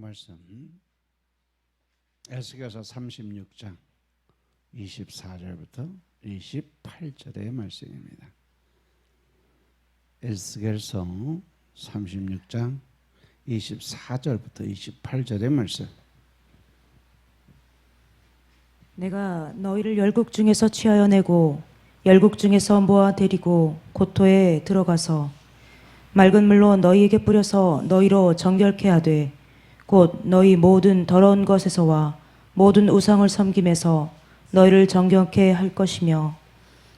말씀 에스겔서 36장 24절부터 28절의 말씀입니다. 에스겔서 36장 24절부터 28절의 말씀. 내가 너희를 열국 중에서 취하여 내고 열국 중에서 모아 데리고 고토에 들어가서 맑은 물로 너희에게 뿌려서 너희로 정결케 하되 곧 너희 모든 더러운 것에서와 모든 우상을 섬김에서 너희를 정결케 할 것이며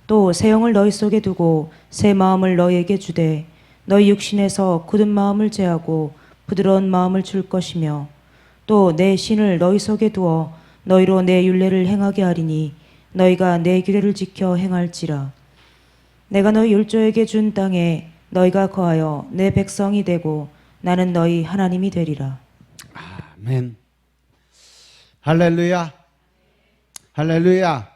또 새 영을 너희 속에 두고 새 마음을 너희에게 주되 너희 육신에서 굳은 마음을 제하고 부드러운 마음을 줄 것이며 또 내 신을 너희 속에 두어 너희로 내 율례를 행하게 하리니 너희가 내 규례를 지켜 행할지라. 내가 너희 율조에게 준 땅에 너희가 거하여 내 백성이 되고 나는 너희 하나님이 되리라. 아멘. 할렐루야. 할렐루야.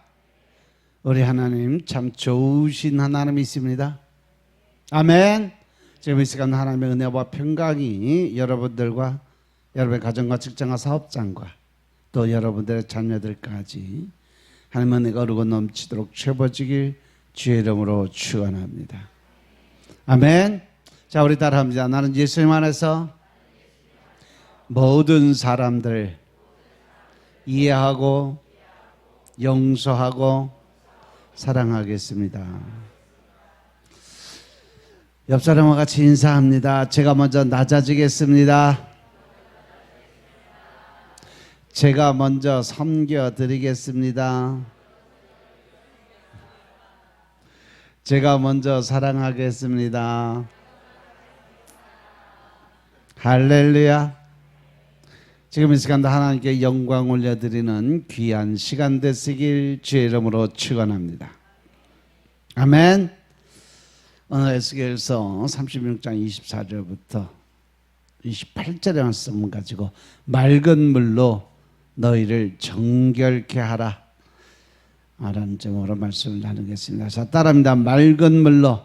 우리 하나님 참 좋으신 하나님이십니다. 아멘. 지금 이 시간 하나님의 은혜와 평강이 여러분들과 여러분의 가정과 직장과 사업장과 또 여러분들의 자녀들까지 하나님의 은혜가 흐르고 넘치도록 채워지길 주의 이름으로 축원합니다. 아멘. 자, 우리 따라합니다. 나는 예수님 안에서 모든 사람들 이해하고 용서하고 사랑하겠습니다. 옆 사람과 같이 인사합니다. 제가 먼저 낮아지겠습니다. 제가 먼저 섬겨드리겠습니다. 제가 먼저 사랑하겠습니다. 할렐루야. 지금 이 시간도 하나님께 영광 올려드리는 귀한 시간 되시길 주의 이름으로 축원합니다. 아멘. 오늘 에스겔서 36장 24절부터 28절의 말씀을 가지고 맑은 물로 너희를 정결케 하라 라는 제목으로 말씀을 나누겠습니다. 자, 따라합니다. 맑은 물로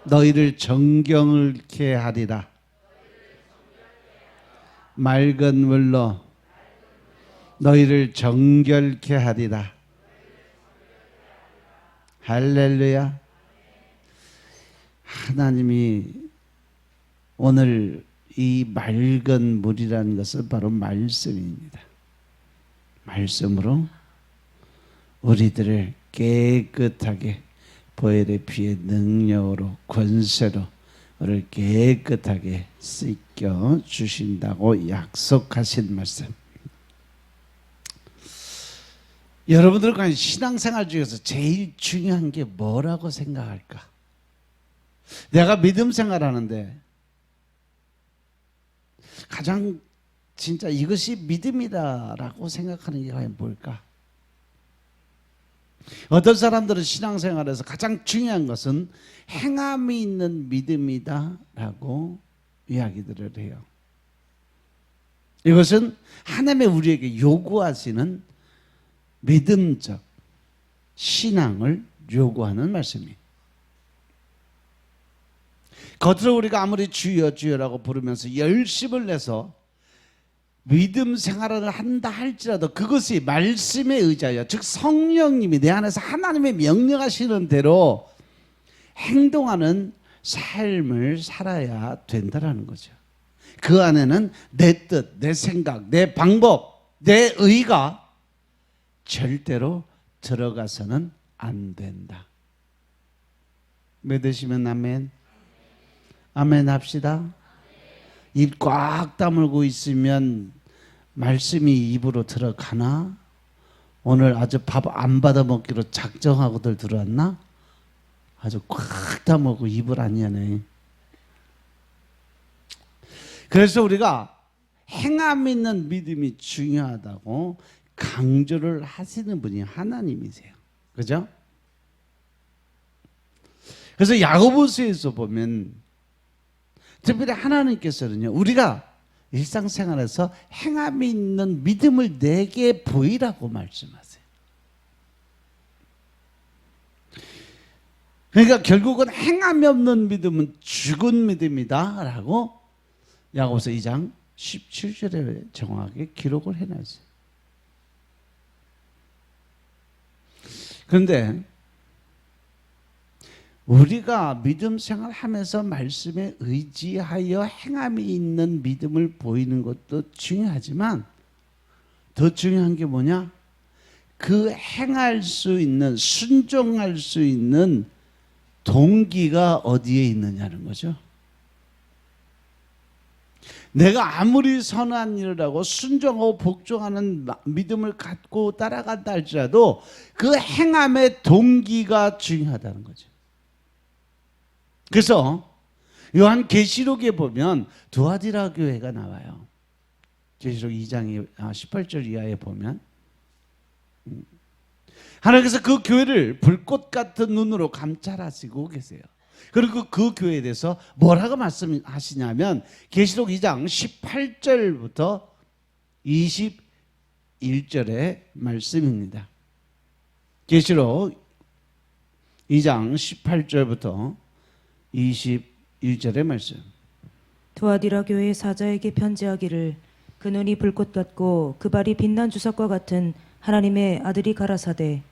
너희를 정결케 하리라. 맑은 물로 너희를 정결케 하리라. 할렐루야. 하나님이 오늘 이 맑은 물이라는 것은 바로 말씀입니다. 말씀으로 우리들을 깨끗하게 보혈의 피의 능력으로 권세로 우리를 깨끗하게 씻겨 주신다고 약속하신 말씀. 여러분들과 신앙생활 중에서 제일 중요한 게 뭐라고 생각할까? 내가 믿음 생활하는데 가장 진짜 이것이 믿음이다라고 생각하는 게 과연 뭘까? 어떤 사람들은 신앙생활에서 가장 중요한 것은 행함이 있는 믿음이다라고 이야기들을 해요. 이것은 하나님의 우리에게 요구하시는 믿음적 신앙을 요구하는 말씀이에요. 겉으로 우리가 아무리 주여 주여라고 부르면서 열심을 내서 믿음 생활을 한다 할지라도 그것이 말씀에 의지하여, 즉 성령님이 내 안에서 하나님의 명령하시는 대로 행동하는 삶을 살아야 된다는 거죠. 그 안에는 내 뜻, 내 생각, 내 방법, 내 의가 절대로 들어가서는 안 된다. 믿으시면 아멘. 아멘 합시다. 입 꽉 다물고 있으면 말씀이 입으로 들어가나? 오늘 아주 밥 안 받아 먹기로 작정하고들 들어왔나? 아주 꽉 다물고 입을 안 여네. 그래서 우리가 행함 있는 믿음이 중요하다고 강조를 하시는 분이 하나님이세요. 그죠? 그래서 야고보서에서 보면 특별히 하나님께서는요, 우리가 일상생활에서 행함이 있는 믿음을 내게 보이라고 말씀하세요. 그러니까 결국은 행함이 없는 믿음은 죽은 믿음이다 라고 야고보서 2장 17절에 정확하게 기록을 해놨어요. 그런데 우리가 믿음 생활하면서 말씀에 의지하여 행함이 있는 믿음을 보이는 것도 중요하지만 더 중요한 게 뭐냐? 그 행할 수 있는, 순종할 수 있는 동기가 어디에 있느냐는 거죠. 내가 아무리 선한 일을 하고 순종하고 복종하는 믿음을 갖고 따라간다 할지라도 그 행함의 동기가 중요하다는 거죠. 그래서 요한 계시록에 보면 두아디라 교회가 나와요. 계시록 2장 18절 이하에 보면 하나님께서 그 교회를 불꽃 같은 눈으로 감찰하시고 계세요. 그리고 그 교회에 대해서 뭐라고 말씀하시냐면 계시록 2장 18절부터 21절의 말씀입니다. 계시록 2장 18절부터 21절의 말씀. 두아디라 교회의 사자에게 편지하기를 그 눈이 불꽃 같고 그 발이 빛난 주석과 같은 하나님의 아들이 가라사대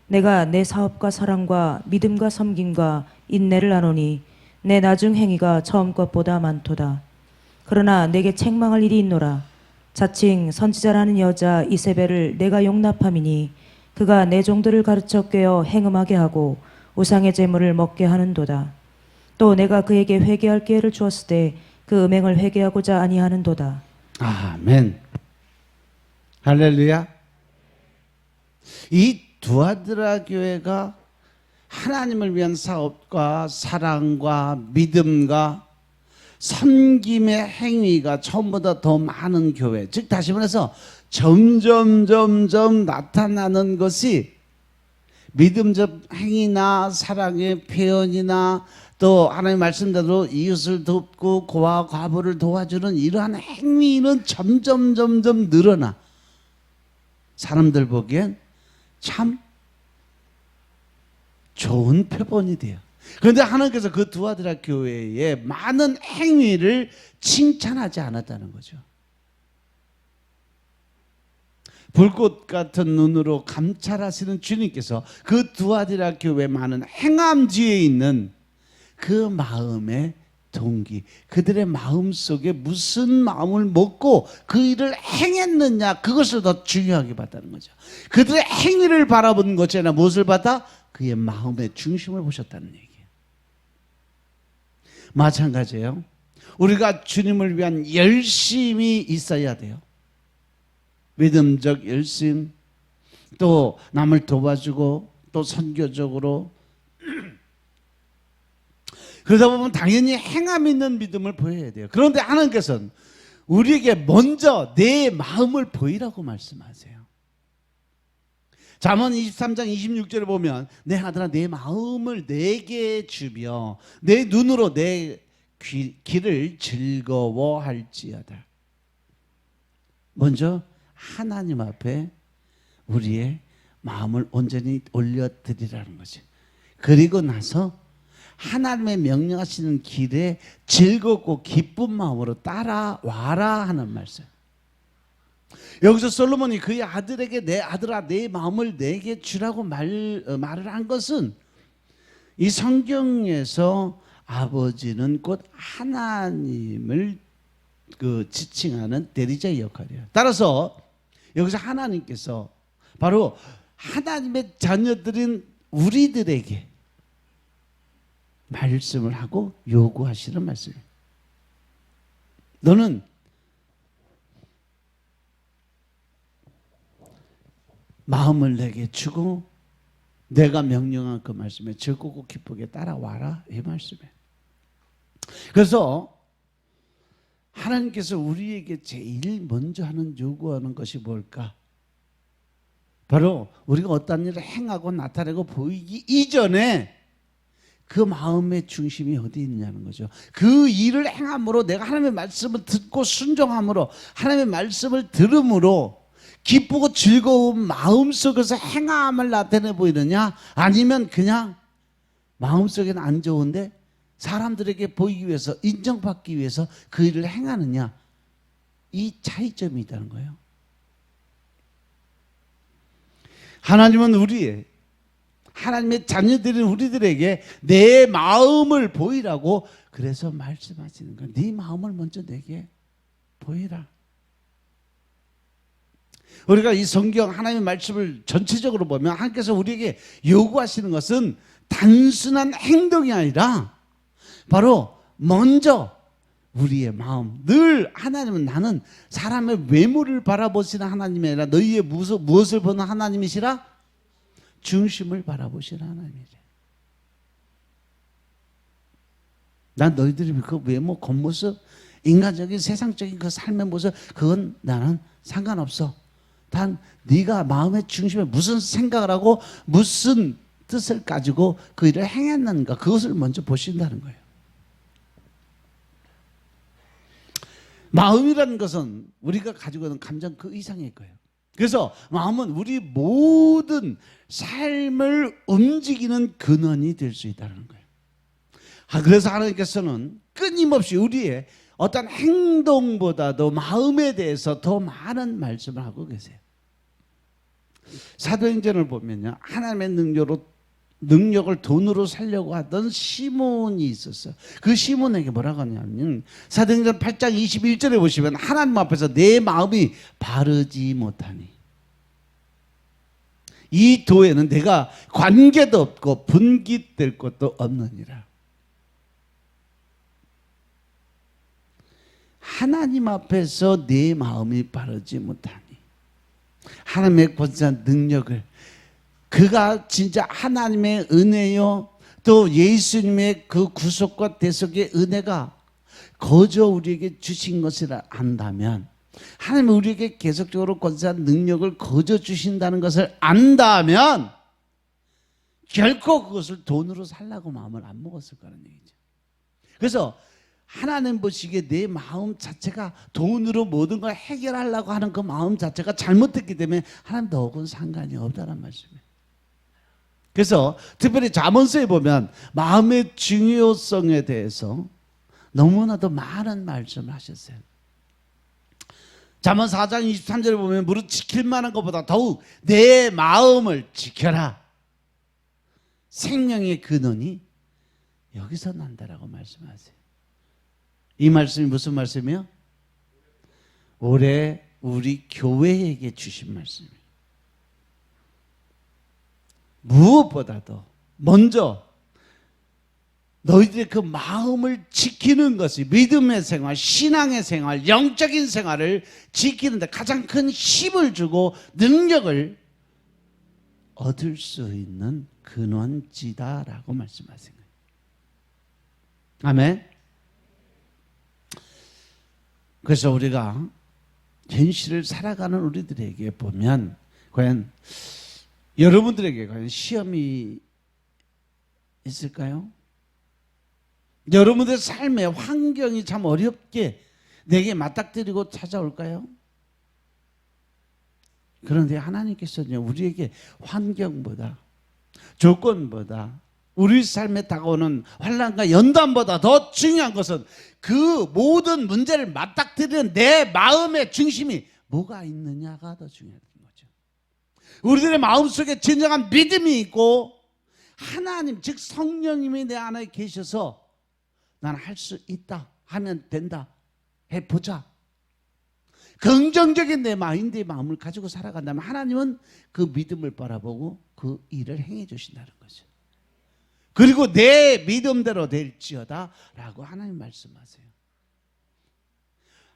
내가 내 사업과 사랑과 믿음과 섬김과 인내를 아노니 내 나중 행위가 처음 것보다 많도다. 그러나 내게 책망할 일이 있노라. 자칭 선지자라는 여자 이세벨을 내가 용납함이니 그가 내 종들을 가르쳐 꿰어 행음하게 하고 우상의 제물을 먹게 하는도다. 또 내가 그에게 회개할 기회를 주었을 때 그 음행을 회개하고자 아니하는도다. 아멘. 할렐루야. 이 두아디라 교회가 하나님을 위한 사업과 사랑과 믿음과 섬김의 행위가 처음보다 더 많은 교회. 즉 다시 말해서 점점 나타나는 것이 믿음적 행위나 사랑의 표현이나 또 하나님의 말씀대로 이웃을 돕고 고아 과부를 도와주는 이러한 행위는 점점 늘어나. 사람들 보기엔 참 좋은 표본이 돼요. 그런데 하나님께서 그 두아디라 교회의 많은 행위를 칭찬하지 않았다는 거죠. 불꽃 같은 눈으로 감찰하시는 주님께서 그 두아디라 교회 많은 행함 뒤에 있는 그 마음의 동기, 그들의 마음 속에 무슨 마음을 먹고 그 일을 행했느냐, 그것을 더 중요하게 봤다는 거죠. 그들의 행위를 바라보는 것이 아니라 무엇을 봤다? 그의 마음의 중심을 보셨다는 얘기예요. 마찬가지예요. 우리가 주님을 위한 열심이 있어야 돼요. 믿음적 열심, 또 남을 도와주고 또 선교적으로 그러다 보면 당연히 행함 있는 믿음을 보여야 돼요. 그런데 하나님께서는 우리에게 먼저 내 마음을 보이라고 말씀하세요. 잠언 23장 26절에 보면 내 아들아 내 마음을 내게 주며 내 눈으로 내 길을 즐거워할지어다. 먼저 하나님 앞에 우리의 마음을 온전히 올려드리라는 거지. 그리고 나서 하나님의 명령하시는 길에 즐겁고 기쁜 마음으로 따라와라 하는 말씀. 여기서 솔로몬이 그의 아들에게 내 아들아 내 마음을 내게 주라고 말을 한 것은 이 성경에서 아버지는 곧 하나님을 지칭하는 대리자의 역할이에요. 따라서 여기서 하나님께서 바로 하나님의 자녀들인 우리들에게 말씀을 하고 요구하시는 말씀이에요. 너는 마음을 내게 주고 내가 명령한 그 말씀에 즐겁고 기쁘게 따라와라 이 말씀이에요. 그래서 하나님께서 우리에게 제일 먼저 요구하는 것이 뭘까? 바로 우리가 어떤 일을 행하고 나타내고 보이기 이전에 그 마음의 중심이 어디 있느냐는 거죠. 그 일을 행함으로 내가 하나님의 말씀을 듣고 순종함으로 하나님의 말씀을 들음으로 기쁘고 즐거운 마음속에서 행함을 나타내 보이느냐, 아니면 그냥 마음속에는 안 좋은데 사람들에게 보이기 위해서 인정받기 위해서 그 일을 행하느냐, 이 차이점이 있다는 거예요. 하나님은 하나님의 자녀들인 우리들에게 내 마음을 보이라고 그래서 말씀하시는 거예요. 네 마음을 먼저 내게 보이라. 우리가 이 성경 하나님의 말씀을 전체적으로 보면 하나님께서 우리에게 요구하시는 것은 단순한 행동이 아니라 바로 먼저 우리의 마음, 늘 하나님은 나는 사람의 외모를 바라보시는 하나님이 아니라 너희의 무엇을 보는 하나님이시라? 중심을 바라보시는 하나님이래. 난 너희들이 그 외모, 겉모습, 인간적인 세상적인 그 삶의 모습 그건 나는 상관없어. 단 네가 마음의 중심에 무슨 생각을 하고 무슨 뜻을 가지고 그 일을 행했는가 그것을 먼저 보신다는 거예요. 마음이라는 것은 우리가 가지고 있는 감정 그 이상일 거예요. 그래서 마음은 우리 모든 삶을 움직이는 근원이 될 수 있다는 거예요. 그래서 하나님께서는 끊임없이 우리의 어떤 행동보다도 마음에 대해서 더 많은 말씀을 하고 계세요. 사도행전을 보면요, 하나님의 능력을 돈으로 살려고 하던 시몬이 있었어요. 그 시몬에게 뭐라고 하냐면 사도행전 8장 21절에 보시면 하나님 앞에서 내 마음이 바르지 못하니 이 도에는 내가 관계도 없고 분깃될 것도 없느니라. 하나님 앞에서 내 마음이 바르지 못하니 하나님의 권세한 능력을 그가 진짜 하나님의 은혜요 또 예수님의 그 구속과 대속의 은혜가 거저 우리에게 주신 것이라 안다면 하나님은 우리에게 계속적으로 권세한 능력을 거저 주신다는 것을 안다면 결코 그것을 돈으로 살라고 마음을 안 먹었을 거라는 얘기죠. 그래서 하나님 보시기에 내 마음 자체가 돈으로 모든 걸 해결하려고 하는 그 마음 자체가 잘못됐기 때문에 하나님도 혹은 상관이 없다는 말씀이에요. 그래서 특별히 잠언서에 보면 마음의 중요성에 대해서 너무나도 많은 말씀을 하셨어요. 잠언 4장 23절에 보면 무릇 지킬 만한 것보다 더욱 내 마음을 지켜라. 생명의 근원이 여기서 난다라고 말씀하세요. 이 말씀이 무슨 말씀이에요? 올해 우리 교회에게 주신 말씀이에요. 무엇보다도 먼저 너희들의 그 마음을 지키는 것이 믿음의 생활, 신앙의 생활, 영적인 생활을 지키는데 가장 큰 힘을 주고 능력을 얻을 수 있는 근원지다라고 말씀하신 거예요. 아멘. 그래서 우리가 현실을 살아가는 우리들에게 보면 과연 여러분들에게 과연 시험이 있을까요? 여러분들의 삶의 환경이 참 어렵게 내게 맞닥뜨리고 찾아올까요? 그런데 하나님께서는 우리에게 환경보다 조건보다 우리 삶에 다가오는 환난과 연단보다 더 중요한 것은 그 모든 문제를 맞닥뜨리는 내 마음의 중심이 뭐가 있느냐가 더 중요한 거죠. 우리들의 마음속에 진정한 믿음이 있고 하나님 즉 성령님이 내 안에 계셔서 난 할 수 있다 하면 된다 해보자 긍정적인 내 마인드의 마음을 가지고 살아간다면 하나님은 그 믿음을 바라보고 그 일을 행해 주신다는 거죠. 그리고 내 믿음대로 될지어다 라고 하나님 말씀하세요.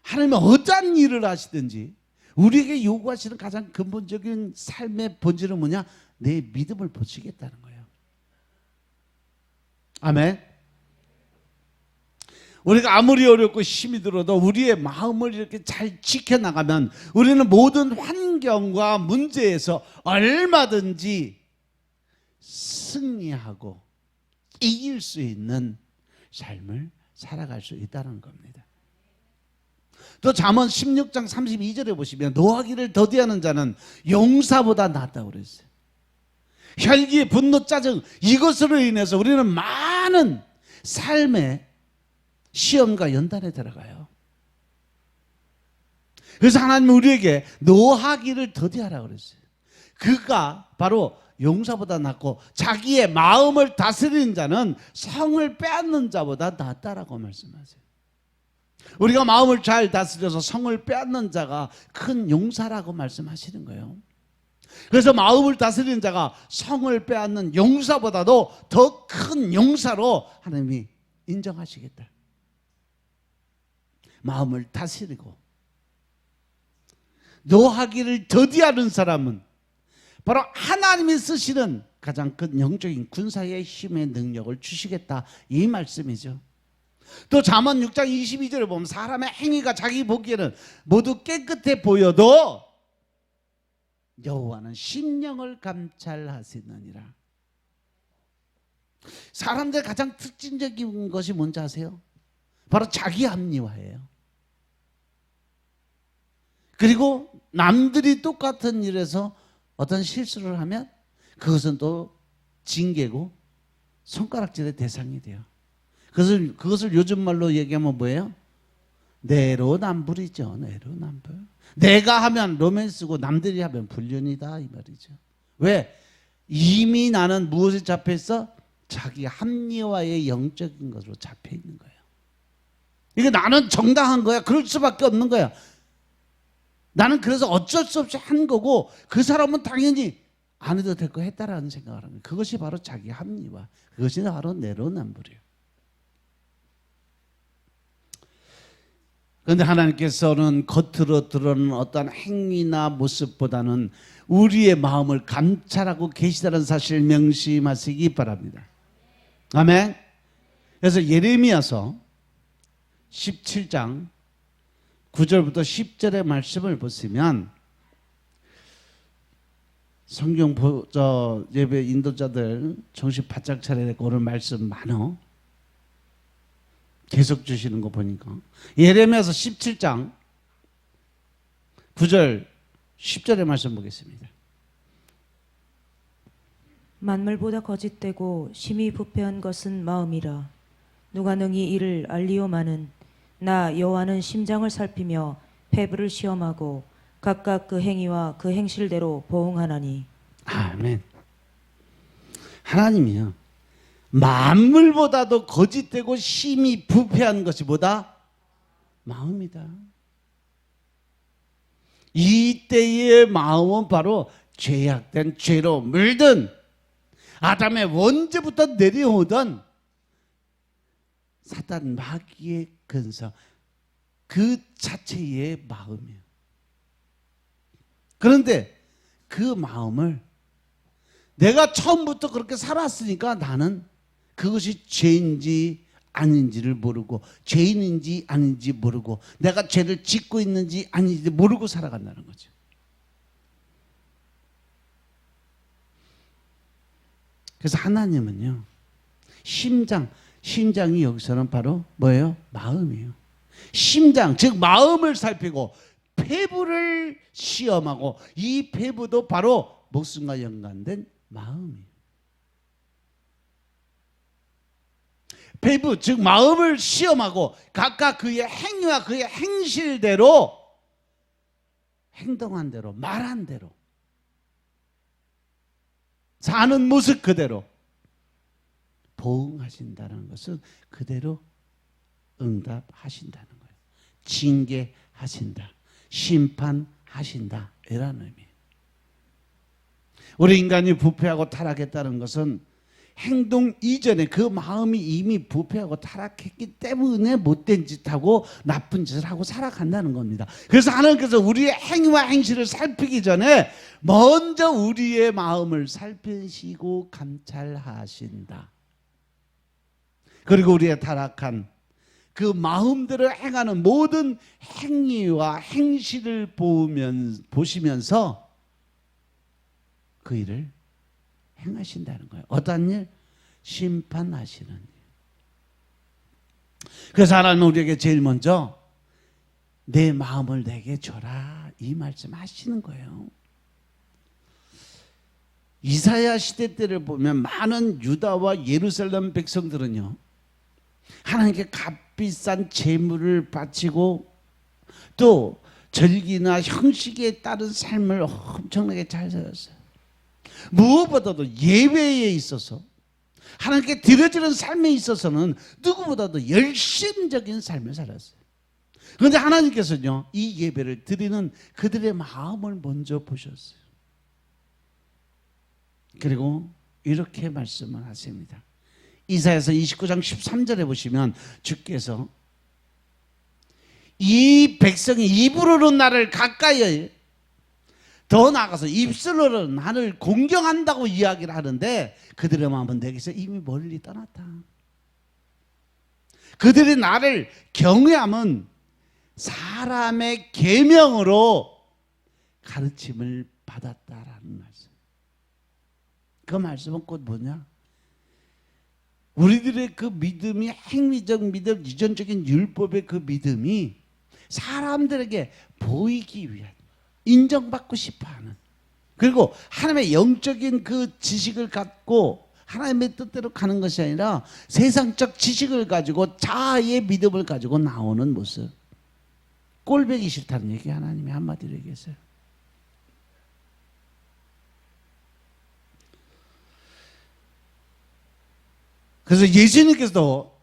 하나님은 어떠한 일을 하시든지 우리에게 요구하시는 가장 근본적인 삶의 본질은 뭐냐? 내 믿음을 보시겠다는 거예요. 아멘. 우리가 아무리 어렵고 힘이 들어도 우리의 마음을 이렇게 잘 지켜나가면 우리는 모든 환경과 문제에서 얼마든지 승리하고 이길 수 있는 삶을 살아갈 수 있다는 겁니다. 또 잠언 16장 32절에 보시면 노하기를 더디하는 자는 용사보다 낫다고 그랬어요. 혈기, 분노, 짜증 이것으로 인해서 우리는 많은 삶의 시험과 연단에 들어가요. 그래서 하나님은 우리에게 노하기를 더디하라고 그랬어요. 그가 바로 용사보다 낫고 자기의 마음을 다스리는 자는 성을 빼앗는 자보다 낫다라고 말씀하세요. 우리가 마음을 잘 다스려서 성을 빼앗는 자가 큰 용사라고 말씀하시는 거예요. 그래서 마음을 다스리는 자가 성을 빼앗는 용사보다도 더 큰 용사로 하나님이 인정하시겠다. 마음을 다스리고 노하기를 더디하는 사람은 바로 하나님이 쓰시는 가장 큰 영적인 군사의 힘의 능력을 주시겠다, 이 말씀이죠. 또 잠언 6장 22절을 보면 사람의 행위가 자기 보기에는 모두 깨끗해 보여도 여호와는 심령을 감찰하시느니라. 사람들의 가장 특징적인 것이 뭔지 아세요? 바로 자기 합리화예요. 그리고 남들이 똑같은 일에서 어떤 실수를 하면 그것은 또 징계고 손가락질의 대상이 돼요. 그것을 요즘 말로 얘기하면 뭐예요? 내로남불이죠. 내로남불. 내가 하면 로맨스고 남들이 하면 불륜이다, 이 말이죠. 왜? 이미 나는 무엇에 잡혀 있어? 자기 합리화의 영적인 것으로 잡혀 있는 거예요. 이게 나는 정당한 거야. 그럴 수밖에 없는 거야. 나는 그래서 어쩔 수 없이 한 거고 그 사람은 당연히 안 해도 될 거 했다라는 생각을 하는 거예요. 그것이 바로 자기 합리화. 그것이 바로 내로남불이에요. 그런데 하나님께서는 겉으로 드러나는 어떤 행위나 모습보다는 우리의 마음을 감찰하고 계시다는 사실을 명심하시기 바랍니다. 아멘. 그래서 예레미야서 17장 9절부터 10절의 말씀을 보시면 성경 예배 인도자들 정신 바짝 차려야 되고 오늘 말씀 많어. 계속 주시는 거 보니까 예레미야서 17장 9절 10절의 말씀 보겠습니다. 만물보다 거짓되고 심히 부패한 것은 마음이라. 누가 능히 이를 알리오마는 나 여호와는 심장을 살피며 폐부를 시험하고 각각 그 행위와 그 행실대로 보응하나니. 아멘. 하나님이요, 만물보다도 거짓되고 심히 부패한 것이 뭐다? 마음이다. 이때의 마음은 바로 죄악된 죄로 물든 아담의 원죄부터 내려오던 사단 마귀의 근성, 그 자체의 마음이에요. 그런데 그 마음을 내가 처음부터 그렇게 살았으니까 나는 그것이 죄인지 아닌지를 모르고 죄인인지 아닌지 모르고 내가 죄를 짓고 있는지 아닌지 모르고 살아간다는 거죠. 그래서 하나님은요, 심장이 여기서는 바로 뭐예요? 마음이에요. 심장, 즉 마음을 살피고 폐부를 시험하고 이 폐부도 바로 목숨과 연관된 마음이에요. 폐부, 즉 마음을 시험하고 각각 그의 행위와 그의 행실대로 행동한 대로 말한 대로 사는 모습 그대로 보응하신다는 것은 그대로 응답하신다는 거예요. 징계하신다, 심판하신다, 이라는 의미예요. 우리 인간이 부패하고 타락했다는 것은 행동 이전에 그 마음이 이미 부패하고 타락했기 때문에 못된 짓하고 나쁜 짓을 하고 살아간다는 겁니다. 그래서 하나님께서 우리의 행위와 행실을 살피기 전에 먼저 우리의 마음을 살피시고 감찰하신다. 그리고 우리의 타락한 그 마음대로 행하는 모든 행위와 행실을 보시면서 그 일을 행하신다는 거예요. 어떤 일? 심판하시는 일. 그래서 하나님은 우리에게 제일 먼저 내 마음을 내게 줘라, 이 말씀 하시는 거예요. 이사야 시대 때를 보면 많은 유다와 예루살렘 백성들은요, 하나님께 값비싼 제물을 바치고 또 절기나 형식에 따른 삶을 엄청나게 잘 살았어요. 무엇보다도 예배에 있어서 하나님께 드려지는 삶에 있어서는 누구보다도 열심적인 삶을 살았어요. 그런데 하나님께서는요, 이 예배를 드리는 그들의 마음을 먼저 보셨어요. 그리고 이렇게 말씀을 하십니다. 이사야서 29장 13절에 보시면 주께서 이 백성이 입으로는 나를 가까이, 더 나아가서 입술로는 나를 공경한다고 이야기를 하는데 그들의 마음은 내게서 이미 멀리 떠났다. 그들이 나를 경외함은 사람의 계명으로 가르침을 받았다라는 말씀. 그 말씀은 곧 뭐냐? 우리들의 그 믿음이 행위적 믿음, 유전적인 율법의 그 믿음이 사람들에게 보이기 위한, 인정받고 싶어하는, 그리고 하나님의 영적인 그 지식을 갖고 하나님의 뜻대로 가는 것이 아니라 세상적 지식을 가지고 자아의 믿음을 가지고 나오는 모습. 꼴보기 싫다는 얘기 하나님이 한마디로 얘기했어요. 그래서 예수님께서도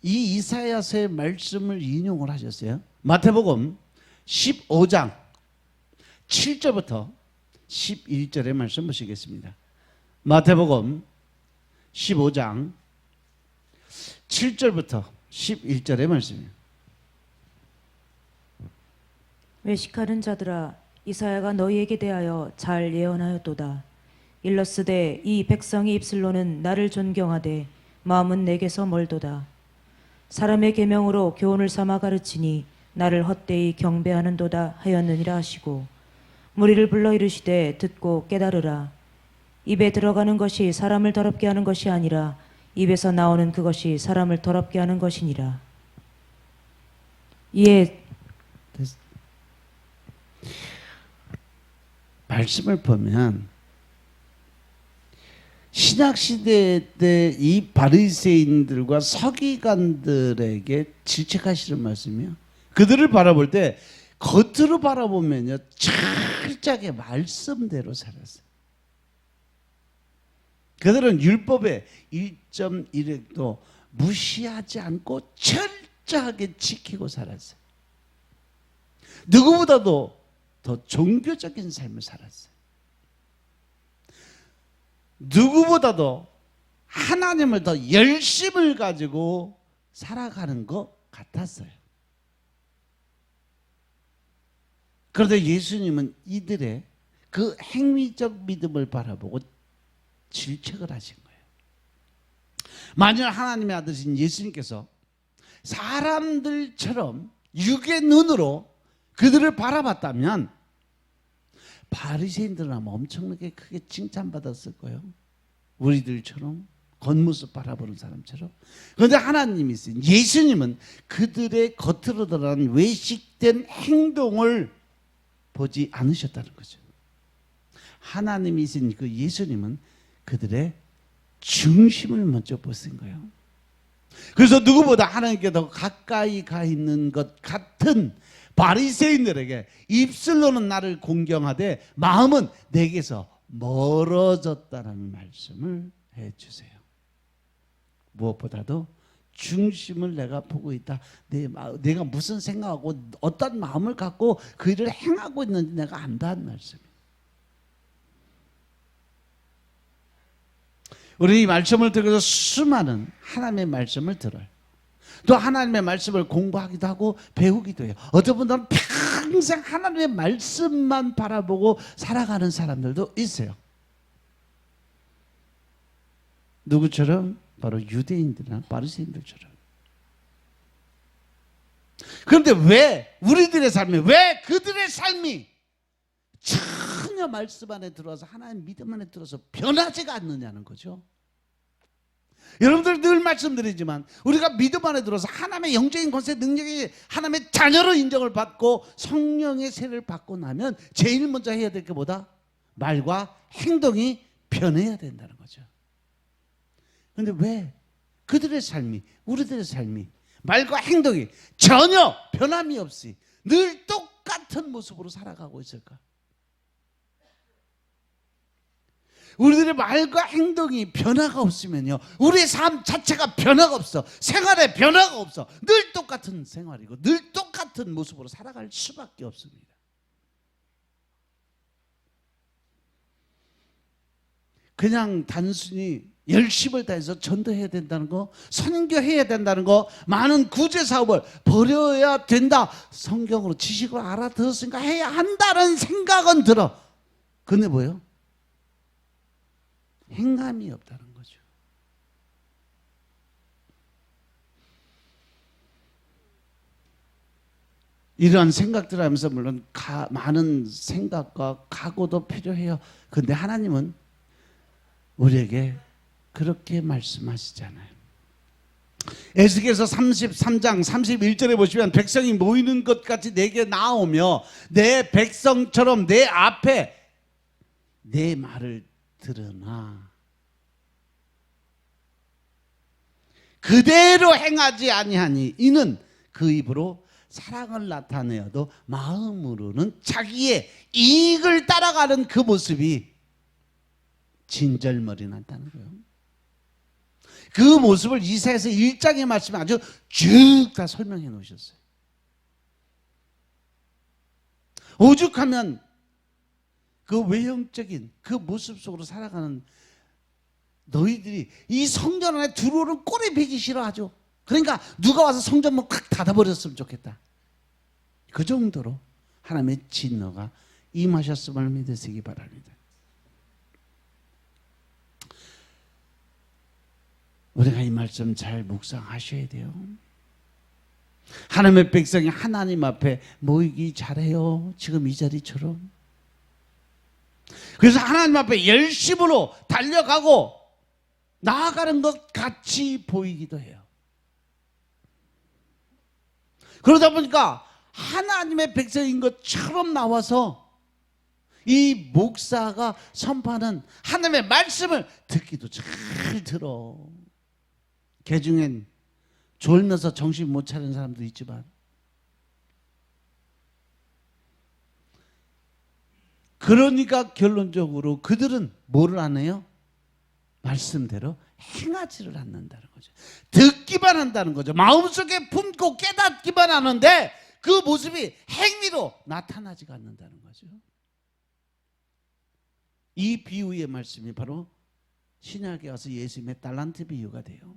이 이사야서의 말씀을 인용을 하셨어요. 마태복음 15장 7절부터 11절의 말씀 보시겠습니다. 마태복음 15장 7절부터 11절의 말씀이에요. 외식하는 자들아, 이사야가 너희에게 대하여 잘 예언하였도다. 일러스되 이 백성이 입술로는 나를 존경하되 마음은 내게서 멀도다. 사람의 계명으로 교훈을 삼아 가르치니 나를 헛되이 경배하는도다 하였느니라 하시고, 무리를 불러 이르시되 듣고 깨달으라. 입에 들어가는 것이 사람을 더럽게 하는 것이 아니라 입에서 나오는 그것이 사람을 더럽게 하는 것이니라. 이에 말씀을 보면 신약시대 때 이 바리새인들과 서기관들에게 질책하시는 말씀이요. 그들을 바라볼 때 겉으로 바라보면요, 철저하게 말씀대로 살았어요. 그들은 율법의 1.1획도 무시하지 않고 철저하게 지키고 살았어요. 누구보다도 더 종교적인 삶을 살았어요. 누구보다도 하나님을 더 열심을 가지고 살아가는 것 같았어요. 그런데 예수님은 이들의 그 행위적 믿음을 바라보고 질책을 하신 거예요. 만약 하나님의 아들이신 예수님께서 사람들처럼 육의 눈으로 그들을 바라봤다면 바리새인들은 아마 엄청나게 크게 칭찬받았을 거예요. 우리들처럼 겉모습 바라보는 사람처럼. 그런데 하나님이 있으니 예수님은 그들의 겉으로 드러난 외식된 행동을 보지 않으셨다는 거죠. 하나님이 있으니 그 예수님은 그들의 중심을 먼저 보신 거예요. 그래서 누구보다 하나님께 더 가까이 가 있는 것 같은 바리새인들에게 입술로는 나를 공경하되 마음은 내게서 멀어졌다는 말씀을 해주세요. 무엇보다도 중심을 내가 보고 있다. 내가 무슨 생각하고 어떤 마음을 갖고 그 일을 행하고 있는지 내가 안다는 말씀이에요. 우리 이 말씀을 들어서 수많은 하나님의 말씀을 들어요. 또 하나님의 말씀을 공부하기도 하고 배우기도 해요. 어떤 분들은 평생 하나님의 말씀만 바라보고 살아가는 사람들도 있어요. 누구처럼? 바로 유대인들이나 바리새인들처럼. 그런데 왜 우리들의 삶이, 왜 그들의 삶이 전혀 말씀 안에 들어와서 하나님 믿음 안에 들어서 변하지가 않느냐는 거죠. 여러분들 늘 말씀드리지만 우리가 믿음 안에 들어서 하나님의 영적인 권세 능력이 하나님의 자녀로 인정을 받고 성령의 세를 받고 나면 제일 먼저 해야 될 게 뭐다? 말과 행동이 변해야 된다는 거죠. 그런데 왜 그들의 삶이, 우리들의 삶이 말과 행동이 전혀 변함이 없이 늘 똑같이 같은 모습으로 살아가고 있을까? 우리들의 말과 행동이 변화가 없으면요, 우리의 삶 자체가 변화가 없어. 생활에 변화가 없어. 늘 똑같은 생활이고 늘 똑같은 모습으로 살아갈 수밖에 없습니다. 그냥 단순히 열심을 다해서 전도해야 된다는 거, 선교해야 된다는 거, 많은 구제 사업을 벌여야 된다, 성경으로 지식을 알아들었으니까 해야 한다는 생각은 들어. 근데 뭐예요? 행함이 없다는 거죠. 이러한 생각들을 하면서 물론 많은 생각과 각오도 필요해요. 근데 하나님은 우리에게 그렇게 말씀하시잖아요. 에스겔서 33장 31절에 보시면 백성이 모이는 것 같이 내게 나오며 내 백성처럼 내 앞에 내 말을 들으나 그대로 행하지 아니하니 이는 그 입으로 사랑을 나타내어도 마음으로는 자기의 이익을 따라가는 그 모습이 진절머리 난다는 거예요. 그 모습을 이사야서 1장의 말씀에 아주 쭉 다 설명해 놓으셨어요. 오죽하면 그 외형적인 그 모습 속으로 살아가는 너희들이 이 성전 안에 들어오는 꼴에 배기 싫어하죠. 그러니까 누가 와서 성전 문 콱 닫아버렸으면 좋겠다. 그 정도로 하나님의 진노가 임하셨음을 믿으시기 바랍니다. 우리가 이 말씀 잘 묵상하셔야 돼요. 하나님의 백성이 하나님 앞에 모이기 잘해요. 지금 이 자리처럼. 그래서 하나님 앞에 열심으로 달려가고 나아가는 것 같이 보이기도 해요. 그러다 보니까 하나님의 백성인 것처럼 나와서 이 목사가 선포하는 하나님의 말씀을 듣기도 잘 들어. 개 중엔 졸면서 정신 못 차리는 사람도 있지만 그러니까 결론적으로 그들은 뭐를 안 해요? 말씀대로 행하지를 않는다는 거죠. 듣기만 한다는 거죠. 마음속에 품고 깨닫기만 하는데 그 모습이 행위로 나타나지가 않는다는 거죠. 이 비유의 말씀이 바로 신약에 와서 예수님의 달란트 비유가 돼요.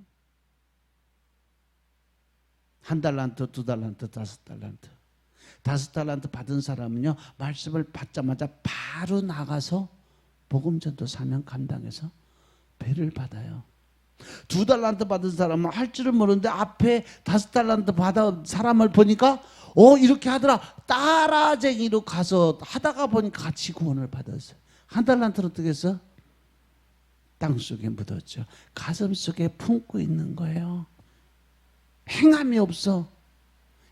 1달란트, 2달란트, 5달란트. 5달란트 받은 사람은요, 말씀을 받자마자 바로 나가서 복음전도 사명 감당해서 배를 받아요. 2달란트 받은 사람은 할 줄은 모르는데 앞에 5달란트 받은 사람을 보니까 이렇게 하더라. 따라쟁이로 가서 하다가 보니까 같이 구원을 받았어요. 1달란트는 어떻게 했어? 땅속에 묻었죠. 가슴 속에 품고 있는 거예요. 행함이 없어.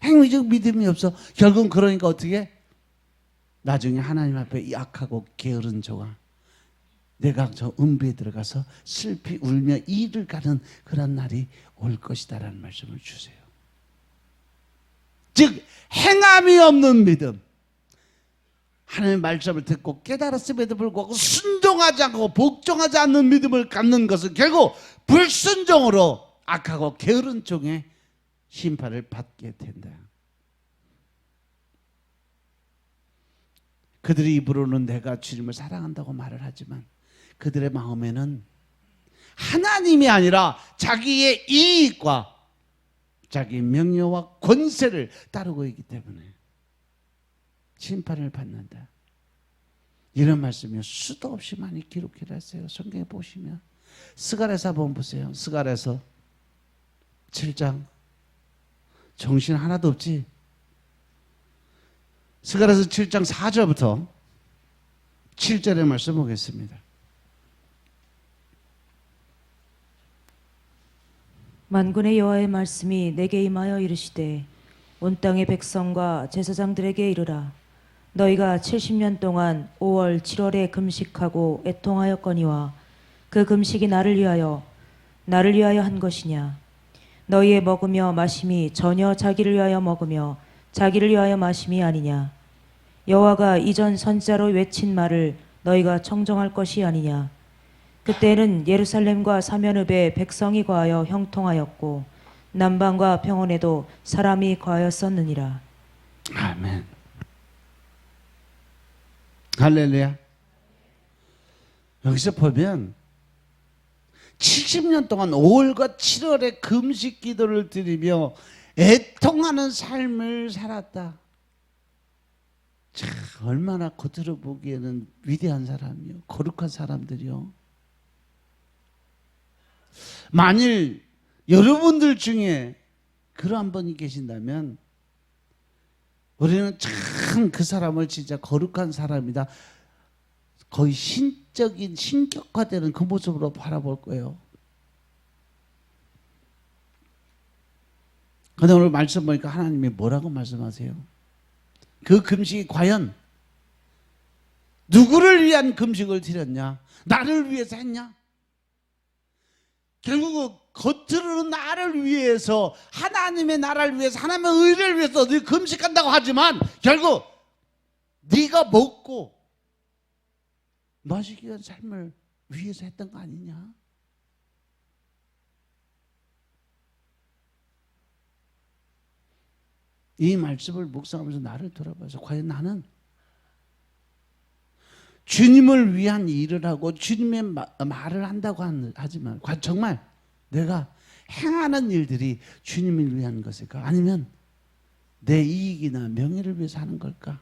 행위적 믿음이 없어. 결국은 그러니까 어떻게? 나중에 하나님 앞에 약하고 게으른 저가 내가 저 음부에 들어가서 슬피 울며 이를 가는 그런 날이 올 것이다라는 말씀을 주세요. 즉 행함이 없는 믿음, 하나님의 말씀을 듣고 깨달았음에도 불구하고 순종하지 않고 복종하지 않는 믿음을 갖는 것은 결국 불순종으로 악하고 게으른 종의 심판을 받게 된다. 그들의 입으로는 내가 주님을 사랑한다고 말을 하지만 그들의 마음에는 하나님이 아니라 자기의 이익과 자기 명예와 권세를 따르고 있기 때문에 심판을 받는다. 이런 말씀이 수도 없이 많이 기록해 놨어요. 성경에 보시면 스가랴서 한번 보세요. 스가랴서 7장. 정신 하나도 없지? 스가랴서 7장 4절부터 7절의 말씀 보겠습니다. 만군의 여호와의 말씀이 내게 임하여 이르시되 온 땅의 백성과 제사장들에게 이르라. 너희가 70년 동안 5월 7월에 금식하고 애통하였거니와 그 금식이 나를 위하여 한 것이냐. 너희의 먹으며 마심이 전혀 자기를 위하여 먹으며 자기를 위하여 마심이 아니냐. 여호와가 이전 선지자로 외친 말을 너희가 청정할 것이 아니냐. 그때는 예루살렘과 사면읍에 백성이 거하여 형통하였고 남방과 평원에도 사람이 거하였었느니라. 아멘. 할렐루야. 여기서 보면 70년 동안 5월과 7월에 금식 기도를 드리며 애통하는 삶을 살았다. 참 얼마나 겉으로 보기에는 위대한 사람이요, 거룩한 사람들이요. 만일 여러분들 중에 그러한 분이 계신다면 우리는 참 그 사람을 진짜 거룩한 사람이다, 거의 신적인 신격화되는 그 모습으로 바라볼 거예요. 그런데 오늘 말씀 보니까 하나님이 뭐라고 말씀하세요? 그 금식이 과연 누구를 위한 금식을 드렸냐? 나를 위해서 했냐? 결국 겉으로는 나를 위해서, 하나님의 나라를 위해서, 하나님의 의를 위해서 네 금식한다고 하지만 결국 네가 먹고 마시기 위한 삶을 위해서 했던 거 아니냐? 이 말씀을 묵상하면서 나를 돌아봐서 과연 나는 주님을 위한 일을 하고 주님의 말을 한다고 하지만 정말 내가 행하는 일들이 주님을 위한 것일까? 아니면 내 이익이나 명예를 위해서 하는 걸까?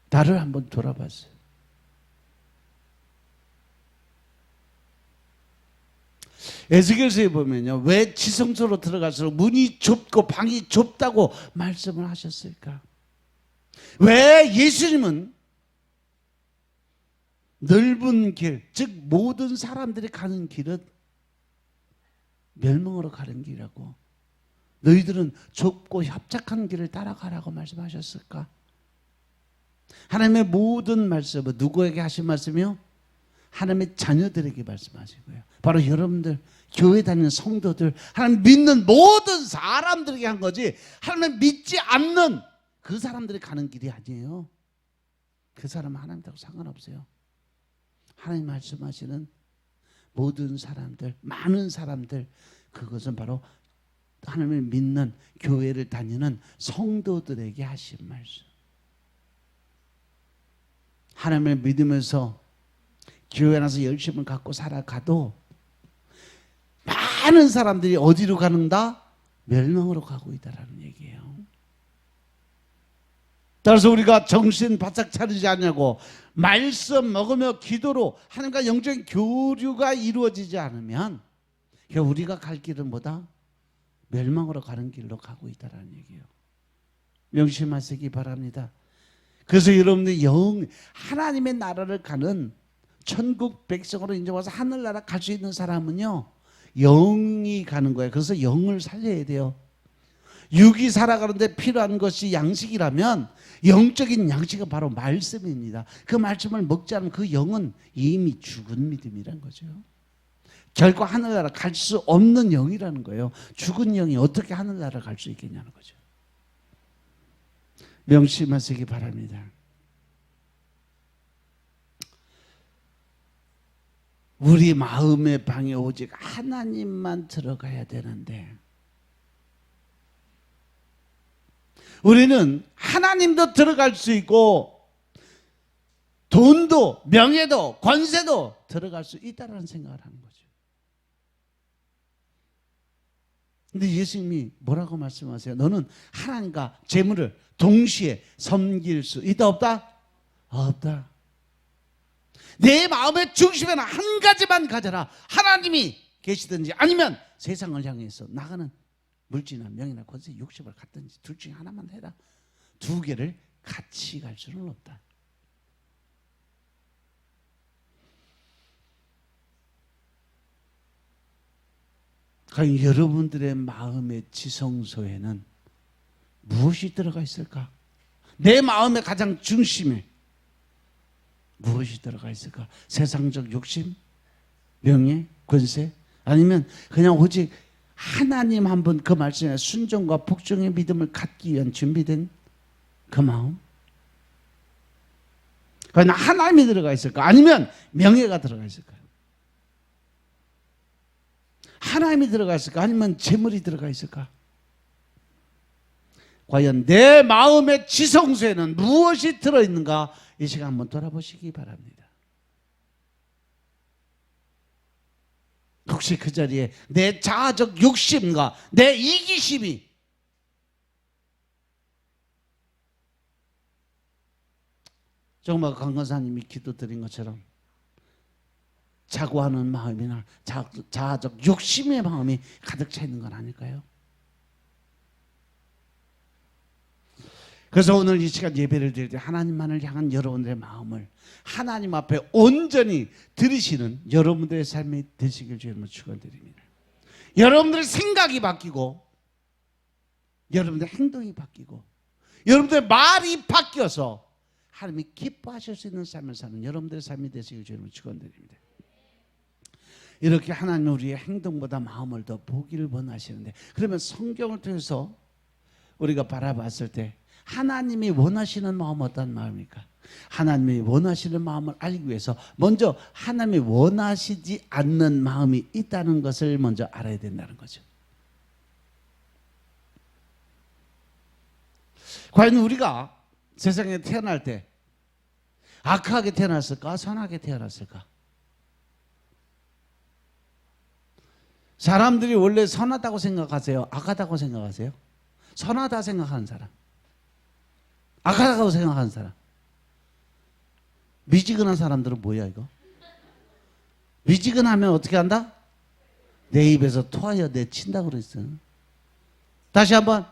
나를 한번 돌아봤어요. 에스겔서에 보면요, 왜 지성소로 들어갈수록 문이 좁고 방이 좁다고 말씀을 하셨을까? 왜 예수님은 넓은 길, 즉 모든 사람들이 가는 길은 멸망으로 가는 길이라고, 너희들은 좁고 협착한 길을 따라가라고 말씀하셨을까? 하나님의 모든 말씀은 누구에게 하신 말씀이요? 하나님의 자녀들에게 말씀하시고요, 바로 여러분들, 교회 다니는 성도들, 하나님 믿는 모든 사람들에게 한 거지, 하나님 믿지 않는 그 사람들이 가는 길이 아니에요. 그 사람은 하나님하고 상관없어요. 하나님 말씀하시는 모든 사람들, 많은 사람들, 그것은 바로 하나님을 믿는 교회를 다니는 성도들에게 하신 말씀. 하나님을 믿으면서 교회 나서 열심을 갖고 살아가도 많은 사람들이 어디로 가는가? 멸망으로 가고 있다라는 얘기예요. 따라서 우리가 정신 바짝 차리지 않냐고, 말씀 먹으며 기도로 하나님과 영적인 교류가 이루어지지 않으면 우리가 갈 길은 뭐다? 멸망으로 가는 길로 가고 있다는 얘기예요. 명심하시기 바랍니다. 그래서 여러분들 하나님의 나라를 가는 천국 백성으로 인정해서 하늘나라 갈 수 있는 사람은요, 영이 가는 거예요. 그래서 영을 살려야 돼요. 육이 살아가는데 필요한 것이 양식이라면 영적인 양식은 바로 말씀입니다. 그 말씀을 먹지 않으면 그 영은 이미 죽은 믿음이라는 거죠. 결코 하늘나라 갈 수 없는 영이라는 거예요. 죽은 영이 어떻게 하늘나라 갈 수 있겠냐는 거죠. 명심하시기 바랍니다. 우리 마음의 방에 오직 하나님만 들어가야 되는데, 우리는 하나님도 들어갈 수 있고 돈도 명예도 권세도 들어갈 수 있다는 생각을 하는 거죠. 근데 예수님이 뭐라고 말씀하세요? 너는 하나님과 재물을 동시에 섬길 수 있다 없다? 없다. 내 마음의 중심에는 한 가지만 가져라. 하나님이 계시든지 아니면 세상을 향해서 나가는 물질이나 명예나 권세, 욕심을 갖든지 둘 중에 하나만 해라. 두 개를 같이 갈 수는 없다. 과연 여러분들의 마음의 지성소에는 무엇이 들어가 있을까? 내 마음의 가장 중심에 무엇이 들어가 있을까? 세상적 욕심, 명예, 권세, 아니면 그냥 오직 하나님 한 분 그 말씀에 순종과 복종의 믿음을 갖기 위한 준비된 그 마음? 과연 하나님이 들어가 있을까? 아니면 명예가 들어가 있을까? 하나님이 들어가 있을까? 아니면 재물이 들어가 있을까? 과연 내 마음의 지성소에는 무엇이 들어있는가? 이 시간 한번 돌아보시기 바랍니다. 혹시 그 자리에 내 자아적 욕심과 내 이기심이 정말 강건사님이 기도드린 것처럼 자고하는 마음이나 자아적 욕심의 마음이 가득 차 있는 건 아닐까요? 그래서 오늘 이 시간 예배를 드릴 때 하나님만을 향한 여러분들의 마음을 하나님 앞에 온전히 들이시는 여러분들의 삶이 되시길 주님으로 축원드립니다. 여러분들의 생각이 바뀌고 여러분들의 행동이 바뀌고 여러분들의 말이 바뀌어서 하나님이 기뻐하실 수 있는 삶을 사는 여러분들의 삶이 되시길 주님으로 축원드립니다. 이렇게 하나님은 우리의 행동보다 마음을 더 보기를 원하시는데, 그러면 성경을 통해서 우리가 바라봤을 때 하나님이 원하시는 마음은 어떤 마음입니까? 하나님이 원하시는 마음을 알기 위해서 먼저 하나님이 원하시지 않는 마음이 있다는 것을 먼저 알아야 된다는 거죠. 과연 우리가 세상에 태어날 때 악하게 태어났을까? 선하게 태어났을까? 사람들이 원래 선하다고 생각하세요? 악하다고 생각하세요? 선하다 생각하는 사람, 악하다고 생각하는 사람. 미지근한 사람들은 뭐야 이거? 미지근하면 어떻게 한다? 내 입에서 토하여 내친다고 그랬어. 다시 한번.